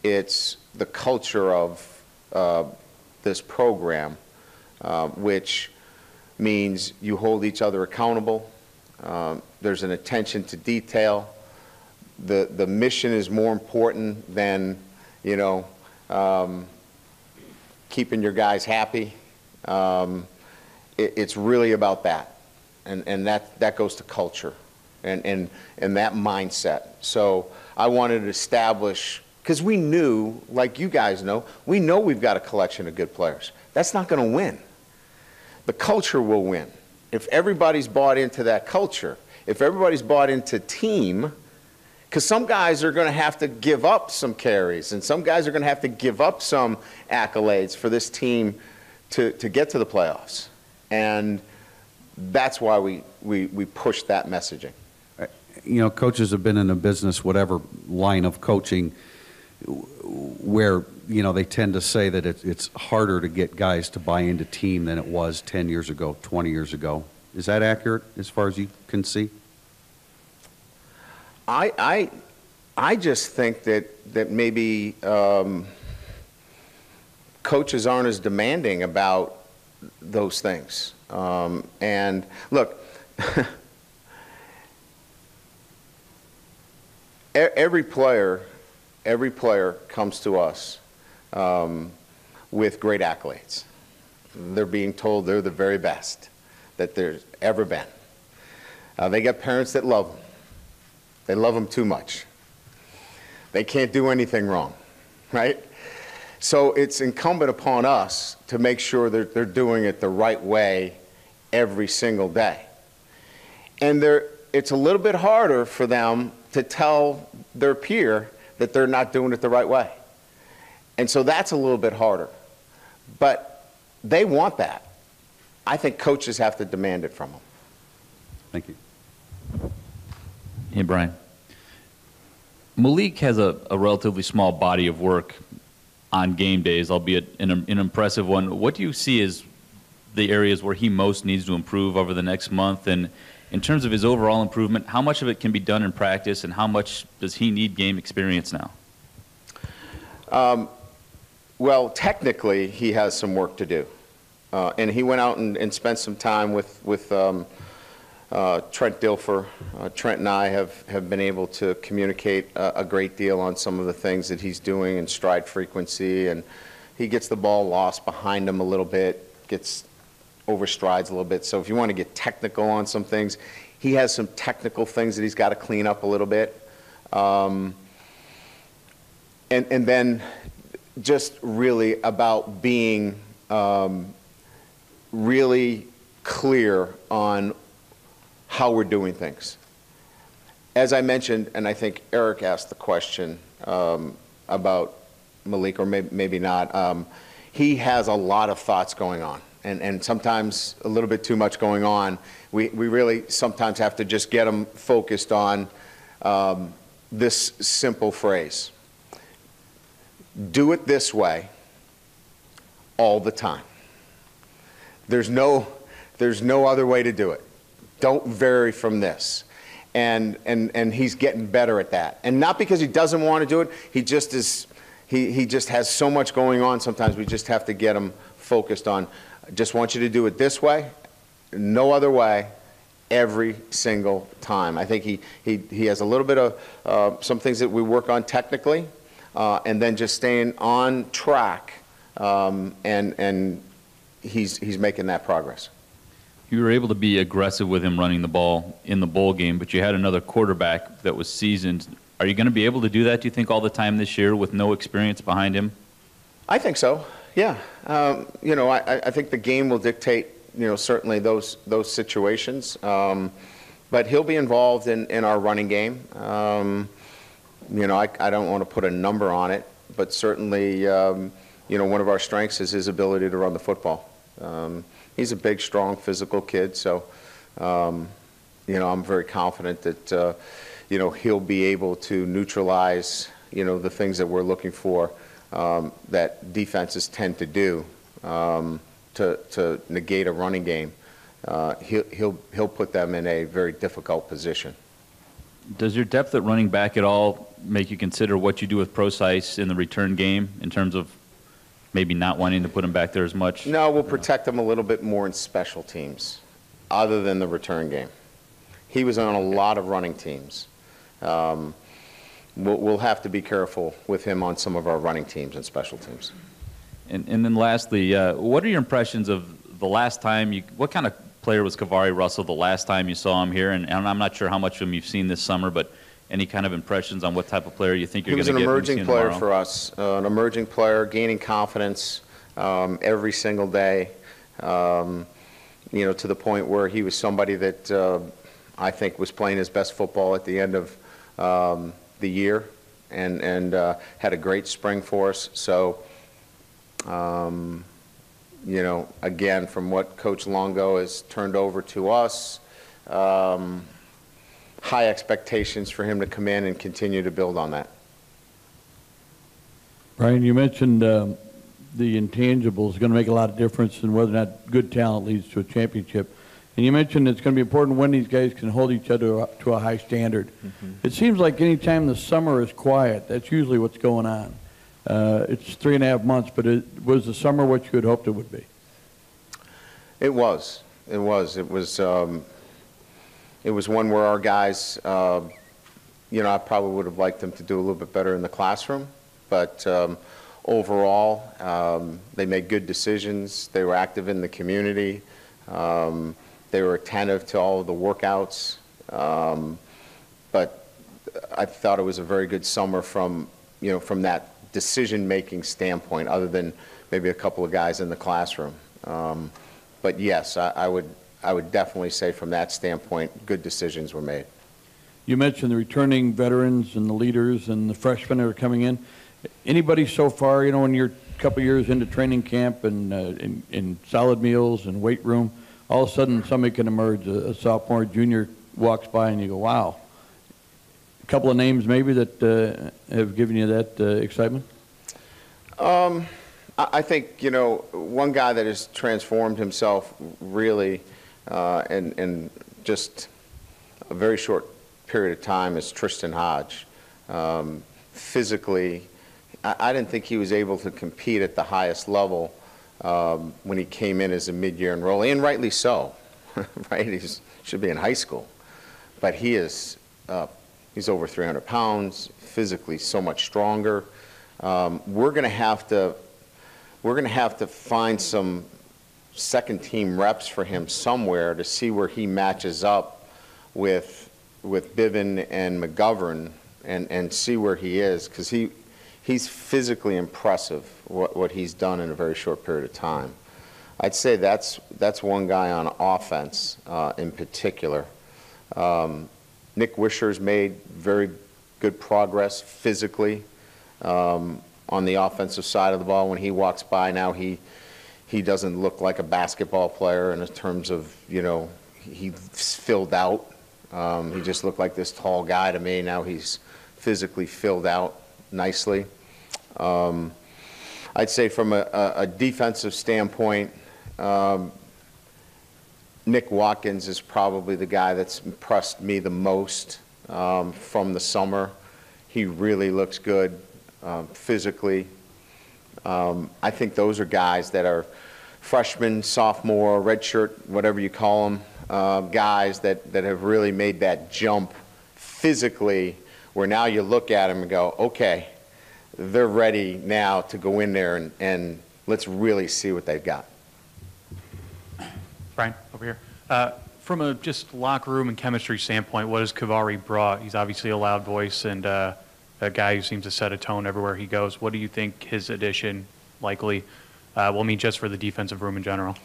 It's the culture of this program, which means you hold each other accountable. There's an attention to detail. The mission is more important than, keeping your guys happy. It's really about that. And that goes to culture and that mindset. So I wanted to establish, because we knew, like you guys know, we know we've got a collection of good players. That's not going to win. The culture will win. If everybody's bought into that culture, if everybody's bought into team, because some guys are going to have to give up some carries and some guys are going to have to give up some accolades for this team to get to the playoffs. And that's why we push that messaging. Coaches have been in a business, whatever line of coaching, where, they tend to say that it's harder to get guys to buy into team than it was 10 years ago, 20 years ago. Is that accurate as far as you can see? I just think that maybe coaches aren't as demanding about those things. And look, every player comes to us with great accolades. They're being told they're the very best that there's ever been. They got parents that love them. They love them too much. They can't do anything wrong, right? So it's incumbent upon us to make sure that they're doing it the right way every single day. And it's a little bit harder for them to tell their peer that they're not doing it the right way. And so that's a little bit harder. But they want that. I think coaches have to demand it from them. Thank you. Hey, Brian. Malik has a relatively small body of work on game days, albeit an impressive one. What do you see as the areas where he most needs to improve over the next month? And in terms of his overall improvement, how much of it can be done in practice, and how much does he need game experience now? Well, technically, he has some work to do. And he went out and spent some time with Trent Dilfer. Trent and I have been able to communicate a great deal on some of the things that he's doing in stride frequency, and he gets the ball lost behind him a little bit, gets overstrides a little bit. So if you want to get technical on some things, he has some technical things that he's got to clean up a little bit. And then just really about being really clear on how we're doing things. As I mentioned, and I think Eric asked the question about Malik, or maybe not, he has a lot of thoughts going on, and sometimes a little bit too much going on. We really sometimes have to just get him focused on this simple phrase: do it this way all the time. There's no other way to do it. Don't vary from this. And he's getting better at that. And not because he doesn't want to do it, he just is, he just has so much going on. Sometimes we just have to get him focused on, just want you to do it this way, no other way, every single time. I think he has a little bit of some things that we work on technically, and then just staying on track, and he's making that progress. You were able to be aggressive with him running the ball in the bowl game, but you had another quarterback that was seasoned. Are you going to be able to do that, do you think, all the time this year with no experience behind him? I think so, yeah. You know, I think the game will dictate, you know, certainly those situations. But he'll be involved in our running game. You know, I don't want to put a number on it, but certainly, you know, one of our strengths is his ability to run the football. He's a big, strong, physical kid, so, you know, I'm very confident that, you know, he'll be able to neutralize, you know, the things that we're looking for that defenses tend to do to negate a running game. He'll put them in a very difficult position. Does your depth at running back at all make you consider what you do with Procise in the return game in terms of maybe not wanting to put him back there as much? No, we'll protect him a little bit more in special teams, other than the return game. He was on a lot of running teams. We'll have to be careful with him on some of our running teams and special teams. And then lastly, what are your impressions of the last time what kind of player was Kavari Russell the last time you saw him here? And I'm not sure how much of him you've seen this summer, but any kind of impressions on what type of player you think you're going to get? He was an emerging player for us, an emerging player, gaining confidence every single day, you know, to the point where he was somebody that I think was playing his best football at the end of the year, and had a great spring for us. So, you know, again, from what Coach Longo has turned over to us, high expectations for him to come in and continue to build on that. Brian, you mentioned the intangibles going to make a lot of difference in whether or not good talent leads to a championship. And you mentioned it's going to be important when these guys can hold each other up to a high standard. Mm-hmm. It seems like any time the summer is quiet, that's usually what's going on. It's 3.5 months, but was the summer what you had hoped it would be? It was. It was. It was one where our guys, you know, I probably would have liked them to do a little bit better in the classroom, but overall, they made good decisions. They were active in the community. They were attentive to all of the workouts. But I thought it was a very good summer from, you know, from that decision-making standpoint, other than maybe a couple of guys in the classroom. But yes, I would definitely say from that standpoint, good decisions were made. You mentioned the returning veterans and the leaders and the freshmen that are coming in. Anybody so far, you know, in your couple years into training camp and in solid meals and weight room, all of a sudden somebody can emerge, a sophomore, junior walks by and you go, wow. A couple of names maybe that have given you that excitement? I think, you know, one guy that has transformed himself really in just a very short period of time is Tristan Hodge. Physically, I didn't think he was able to compete at the highest level when he came in as a mid-year enrollee, and rightly so, right? He should be in high school. But he's over 300 pounds, physically so much stronger. We're going to have to find some second-team reps for him somewhere to see where he matches up with Bivin and McGovern and see where he is, because he's physically impressive, what he's done in a very short period of time. I'd say that's one guy on offense in particular. Nick Wisher's made very good progress physically on the offensive side of the ball. When he walks by now, he doesn't look like a basketball player in terms of, he's filled out. He just looked like this tall guy to me. Now he's physically filled out nicely. I'd say from a defensive standpoint, Nick Watkins is probably the guy that's impressed me the most from the summer. He really looks good physically. I think those are guys that are freshmen, sophomore, redshirt, whatever you call them, guys that have really made that jump physically, where now you look at them and go, okay, they're ready now to go in there and let's really see what they've got. Brian, over here. From a just locker room and chemistry standpoint, what has Kavari brought? He's obviously a loud voice and a guy who seems to set a tone everywhere he goes. What do you think his addition likely will mean just for the defensive room in general?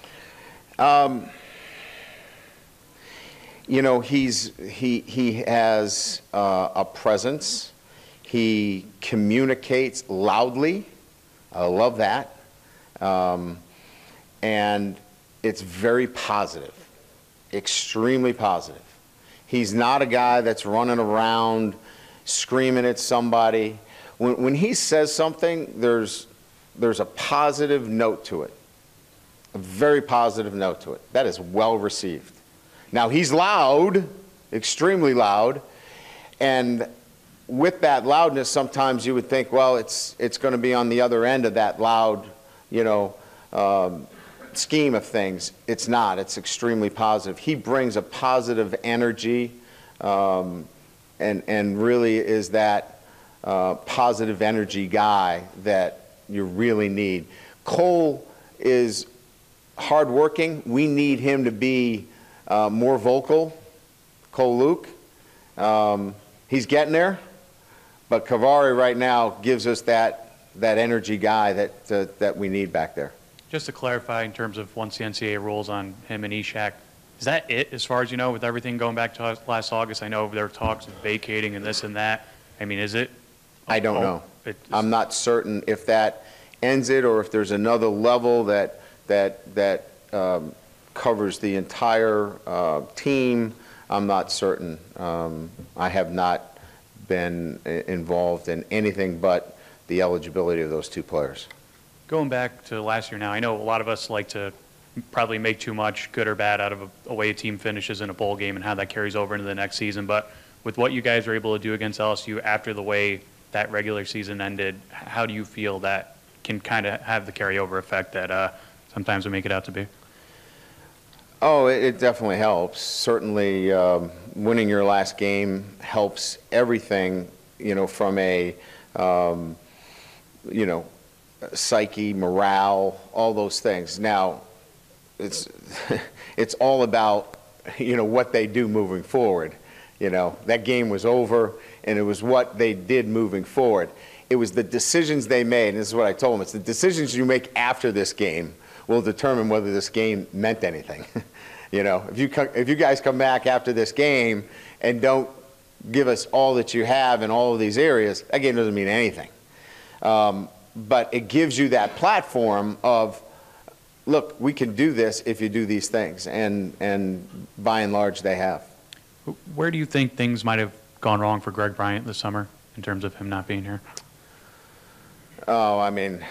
He has a presence. He communicates loudly. I love that. And it's very positive, extremely positive. He's not a guy that's running around screaming at somebody. When he says something, there's a positive note to it, a very positive note to it. That is well received. Now, he's loud, extremely loud, and with that loudness, sometimes you would think, well, it's going to be on the other end of that loud, scheme of things. It's not. It's extremely positive. He brings a positive energy, and really is that positive energy guy that you really need. Cole is hardworking. We need him to be more vocal. Cole Luke, he's getting there, but Kavari right now gives us that energy guy that we need back there. Just to clarify, in terms of once the NCAA rules on him and Ishak, is that it as far as you know, with everything going back to last August? I know there were talks of vacating and this and that. I mean, is it? I don't know. I'm not certain if that ends it or if there's another level that covers the entire team. I'm not certain. I have not been involved in anything but the eligibility of those two players. Going back to last year now, I know a lot of us like to probably make too much, good or bad, out of a way a team finishes in a bowl game and how that carries over into the next season. But with what you guys were able to do against LSU after the way that regular season ended, how do you feel that can kind of have the carryover effect that sometimes we make it out to be? Oh, it definitely helps. Certainly, winning your last game helps everything, from a, psyche, morale, all those things. Now, it's all about, what they do moving forward. That game was over, and it was what they did moving forward. It was the decisions they made, and this is what I told them. It's the decisions you make after this game will determine whether this game meant anything. If you guys come back after this game and don't give us all that you have in all of these areas, that game doesn't mean anything. But it gives you that platform of, look, we can do this if you do these things, and by and large they have. Where do you think things might have gone wrong for Greg Bryant this summer in terms of him not being here? Oh, I mean,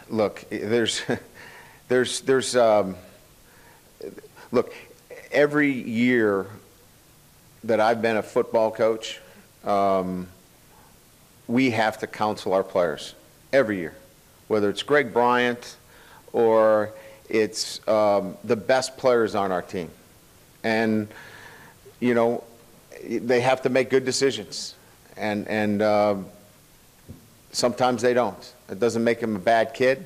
look, look, every year that I've been a football coach, we have to counsel our players every year, whether it's Greg Bryant or it's the best players on our team. And, you know, they have to make good decisions. And sometimes they don't. It doesn't make him a bad kid.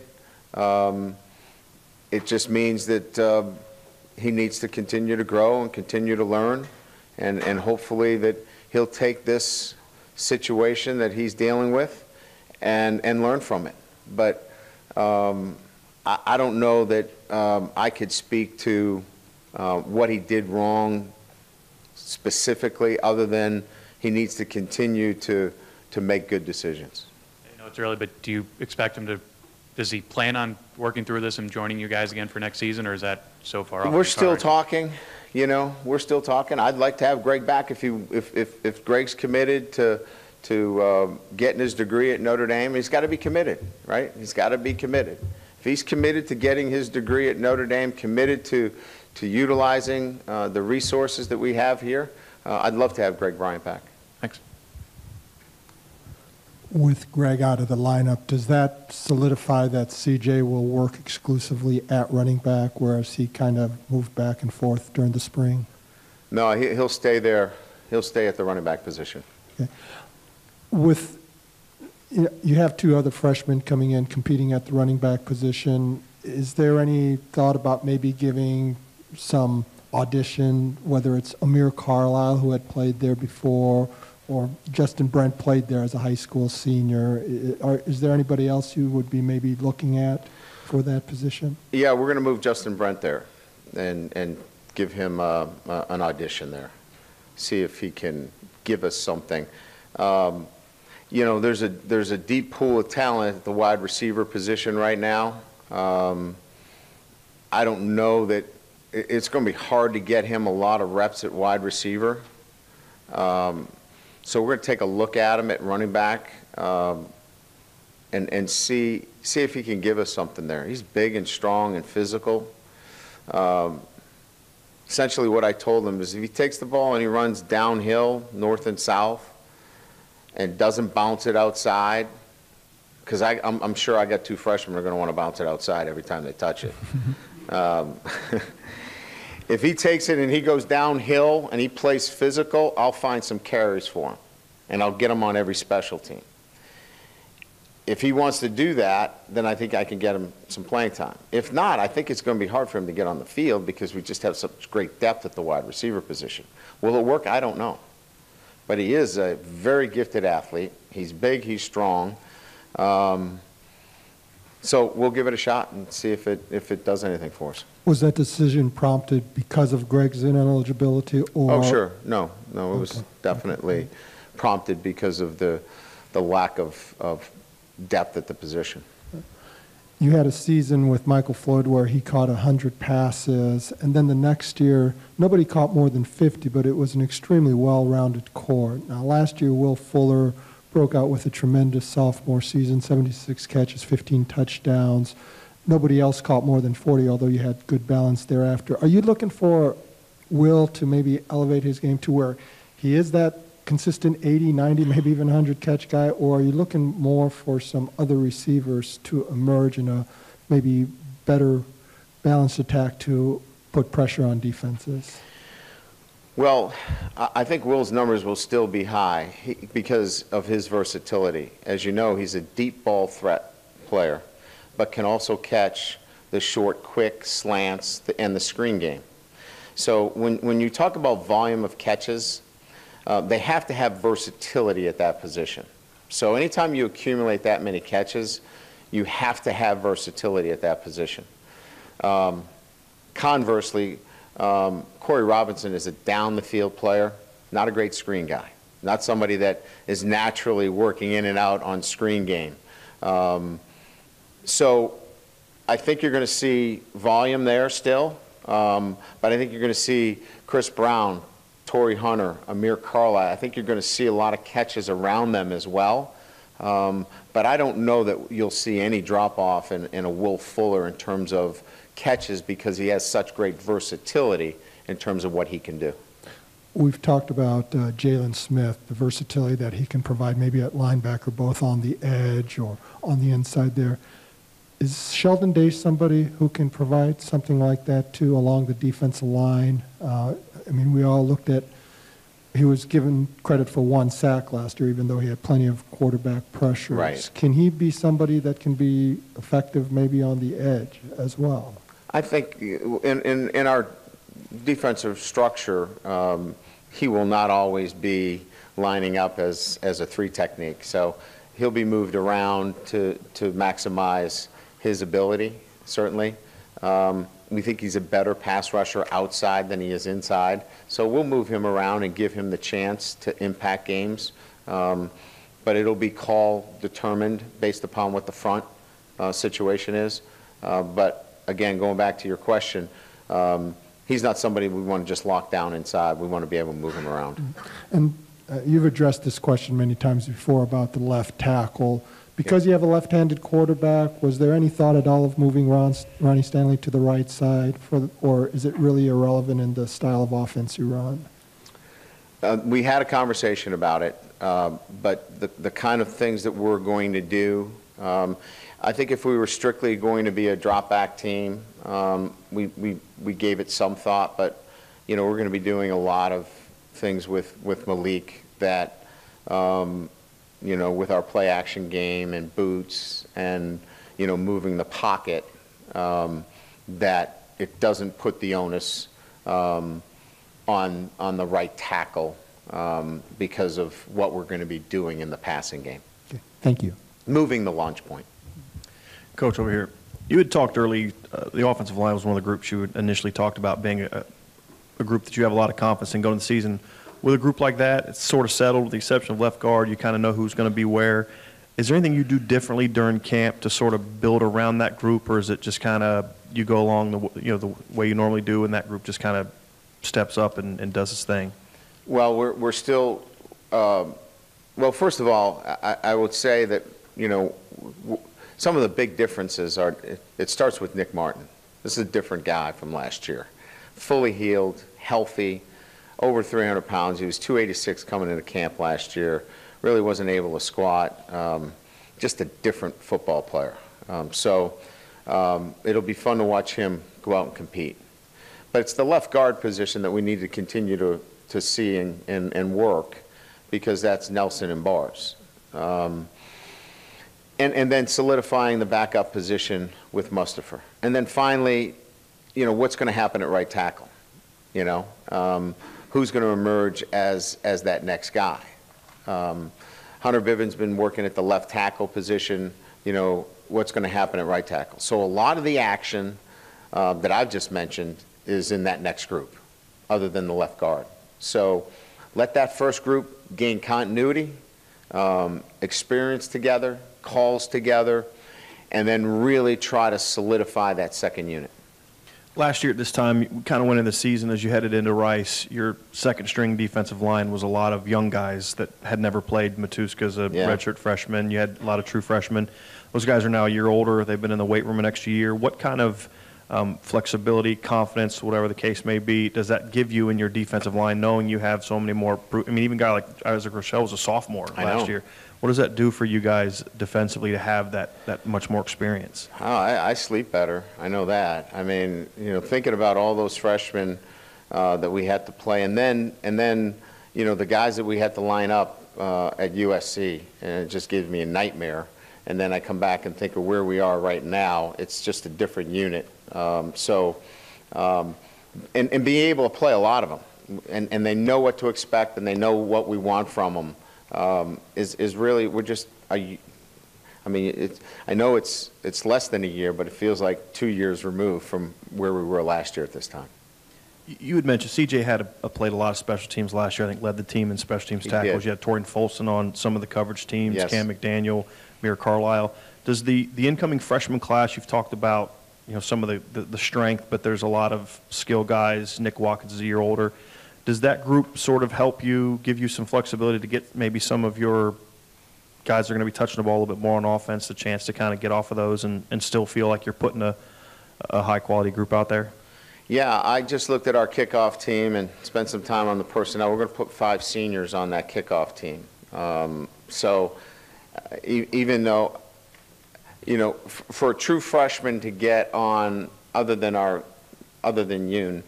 It just means that he needs to continue to grow and continue to learn, and hopefully that he'll take this situation that he's dealing with and learn from it. But I don't know that I could speak to what he did wrong specifically, other than he needs to continue to make good decisions. I know it's early, but do you expect him to, does he plan on working through this and joining you guys again for next season, or is that so far off? We're still talking, you know, we're still talking. I'd like to have Greg back if Greg's committed to getting his degree at Notre Dame. He's got to be committed, right? He's got to be committed. If he's committed to getting his degree at Notre Dame, committed to utilizing the resources that we have here, I'd love to have Greg Bryant back. Thanks. With Greg out of the lineup, does that solidify that CJ will work exclusively at running back, whereas he kind of moved back and forth during the spring? No, he'll stay there. He'll stay at the running back position. Okay. With, you have two other freshmen coming in competing at the running back position. Is there any thought about maybe giving some audition, whether it's Amir Carlisle, who had played there before, or Justin Brent played there as a high school senior? Is there anybody else you would be maybe looking at for that position? Yeah, we're going to move Justin Brent there and give him an audition there, see if he can give us something. You know, there's a deep pool of talent at the wide receiver position right now. I don't know that it's going to be hard to get him a lot of reps at wide receiver. So we're going to take a look at him at running back and see if he can give us something there. He's big and strong and physical. Essentially what I told him is if he takes the ball and he runs downhill, north and south, and doesn't bounce it outside, because I'm sure I got two freshmen who are going to want to bounce it outside every time they touch it. If he takes it and he goes downhill and he plays physical, I'll find some carries for him, and I'll get him on every special team. If he wants to do that, then I think I can get him some playing time. If not, I think it's going to be hard for him to get on the field because we just have such great depth at the wide receiver position. Will it work? I don't know. But he is a very gifted athlete. He's big, he's strong. So we'll give it a shot and see if it does anything for us. Was that decision prompted because of Greg's ineligibility, or? Oh, sure. No, it was definitely prompted because of the lack of depth at the position. You had a season with Michael Floyd where he caught 100 passes, and then the next year, nobody caught more than 50, but it was an extremely well-rounded core. Now, last year, Will Fuller broke out with a tremendous sophomore season, 76 catches, 15 touchdowns. Nobody else caught more than 40, although you had good balance thereafter. Are you looking for Will to maybe elevate his game to where he is that consistent 80, 90, maybe even 100 catch guy, or are you looking more for some other receivers to emerge in a maybe better balanced attack to put pressure on defenses? Well, I think Will's numbers will still be high because of his versatility. As you know, he's a deep ball threat player, but can also catch the short, quick slants and the screen game. So when you talk about volume of catches, they have to have versatility at that position. So anytime you accumulate that many catches, you have to have versatility at that position. Conversely, Corey Robinson is a down-the-field player, not a great screen guy, not somebody that is naturally working in and out on screen game. So I think you're going to see volume there still, but I think you're going to see Chris Brown, Torrey Hunter, Amir Carlisle. I think you're going to see a lot of catches around them as well. But I don't know that you'll see any drop-off in a Will Fuller in terms of catches because he has such great versatility in terms of what he can do. We've talked about Jalen Smith, the versatility that he can provide maybe at linebacker, both on the edge or on the inside there. Is Sheldon Day somebody who can provide something like that too along the defensive line? I mean, we all looked at, he was given credit for 1 sack last year, even though he had plenty of quarterback pressures. Right. Can he be somebody that can be effective maybe on the edge as well? I think in our defensive structure, he will not always be lining up as a 3 technique. So he'll be moved around to maximize his ability, certainly. We think he's a better pass rusher outside than he is inside. So we'll move him around and give him the chance to impact games. But it'll be call determined based upon what the front situation is. But again, going back to your question, he's not somebody we want to just lock down inside. We want to be able to move him around. And you've addressed this question many times before about the left tackle. Because you have a left-handed quarterback, was there any thought at all of moving Ronnie Stanley to the right side, or is it really irrelevant in the style of offense you run? We had a conversation about it, but the kind of things that we're going to do, I think if we were strictly going to be a drop-back team, we gave it some thought, but we're going to be doing a lot of things with Malik that with our play action game and boots and, moving the pocket, that it doesn't put the onus on the right tackle because of what we're going to be doing in the passing game. Okay. Thank you. Moving the launch point. Coach, over here, you had talked early, the offensive line was one of the groups you had initially talked about being a group that you have a lot of confidence in going into the season. With a group like that, it's sort of settled with the exception of left guard. You kind of know who's going to be where. Is there anything you do differently during camp to sort of build around that group, or is it just kind of you go along the way you normally do, and that group just kind of steps up and does its thing? Well, we're still well, first of all, I would say that some of the big differences are it starts with Nick Martin. This is a different guy from last year, fully healed, healthy. Over 300 pounds. He was 286 coming into camp last year. Really wasn't able to squat. Just a different football player. So it'll be fun to watch him go out and compete. But it's the left guard position that we need to continue to see and work, because that's Nelson and Bars. And then solidifying the backup position with Mustafa. And then finally, what's going to happen at right tackle? Who's going to emerge as that next guy? Hunter Bivens been working at the left tackle position. What's going to happen at right tackle? So a lot of the action that I've just mentioned is in that next group, other than the left guard. So let that first group gain continuity, experience together, calls together, and then really try to solidify that second unit. Last year at this time, you kind of went into the season as you headed into Rice. Your second-string defensive line was a lot of young guys that had never played. Matuska's a redshirt freshman. You had a lot of true freshmen. Those guys are now a year older. They've been in the weight room an extra year. What kind of flexibility, confidence, whatever the case may be, does that give you in your defensive line, knowing you have so many more – even a guy like Isaac Rochelle was a sophomore last year. What does that do for you guys defensively to have that much more experience? Oh, I sleep better. I know that. Thinking about all those freshmen that we had to play, and then the guys that we had to line up at USC, and it just gives me a nightmare. And then I come back and think of where we are right now. It's just a different unit. And being able to play a lot of them, and they know what to expect, and they know what we want from them. Is really, we're just, I know it's less than a year, but it feels like 2 years removed from where we were last year at this time. You had mentioned CJ had played a lot of special teams last year. I think led the team in special teams tackles. You had Torian Folson on some of the coverage teams, yes. Cam McDaniel, Mir Carlisle. Does the incoming freshman class, you've talked about some of the strength, but there's a lot of skill guys. Nick Watkins is a year older. Does that group sort of help you, give you some flexibility to get maybe some of your guys that are going to be touching the ball a little bit more on offense, the chance to kind of get off of those and still feel like you're putting a high-quality group out there? Yeah, I just looked at our kickoff team and spent some time on the personnel. We're going to put 5 seniors on that kickoff team. Even though, you know, for a true freshman to get on, other than Yoon,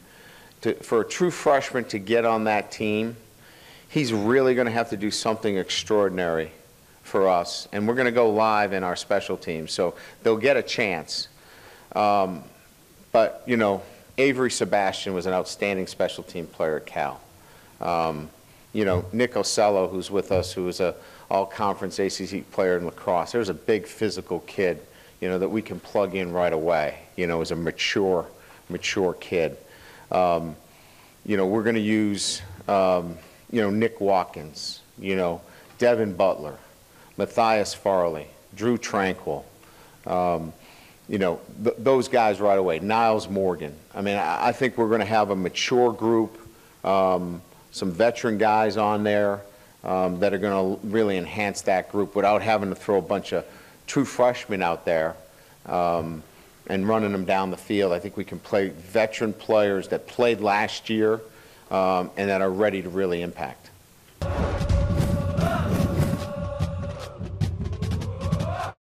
for a true freshman to get on that team, he's really going to have to do something extraordinary for us. And we're going to go live in our special teams, so they'll get a chance. But, you know, Avery Sebastian was an outstanding special team player at Cal. You know, Nick Ocello, who's with us, who was a all-conference ACC player in lacrosse. There's a big physical kid, you know, that we can plug in right away, you know, as a mature kid. You know, we're going to use, you know, Nick Watkins, you know, Devin Butler, Matthias Farley, Drew Tranquil, you know, those guys right away, Niles Morgan. I mean, I think we're going to have a mature group, some veteran guys on there that are going to really enhance that group without having to throw a bunch of true freshmen out there and running them down the field. I think we can play veteran players that played last year and that are ready to really impact.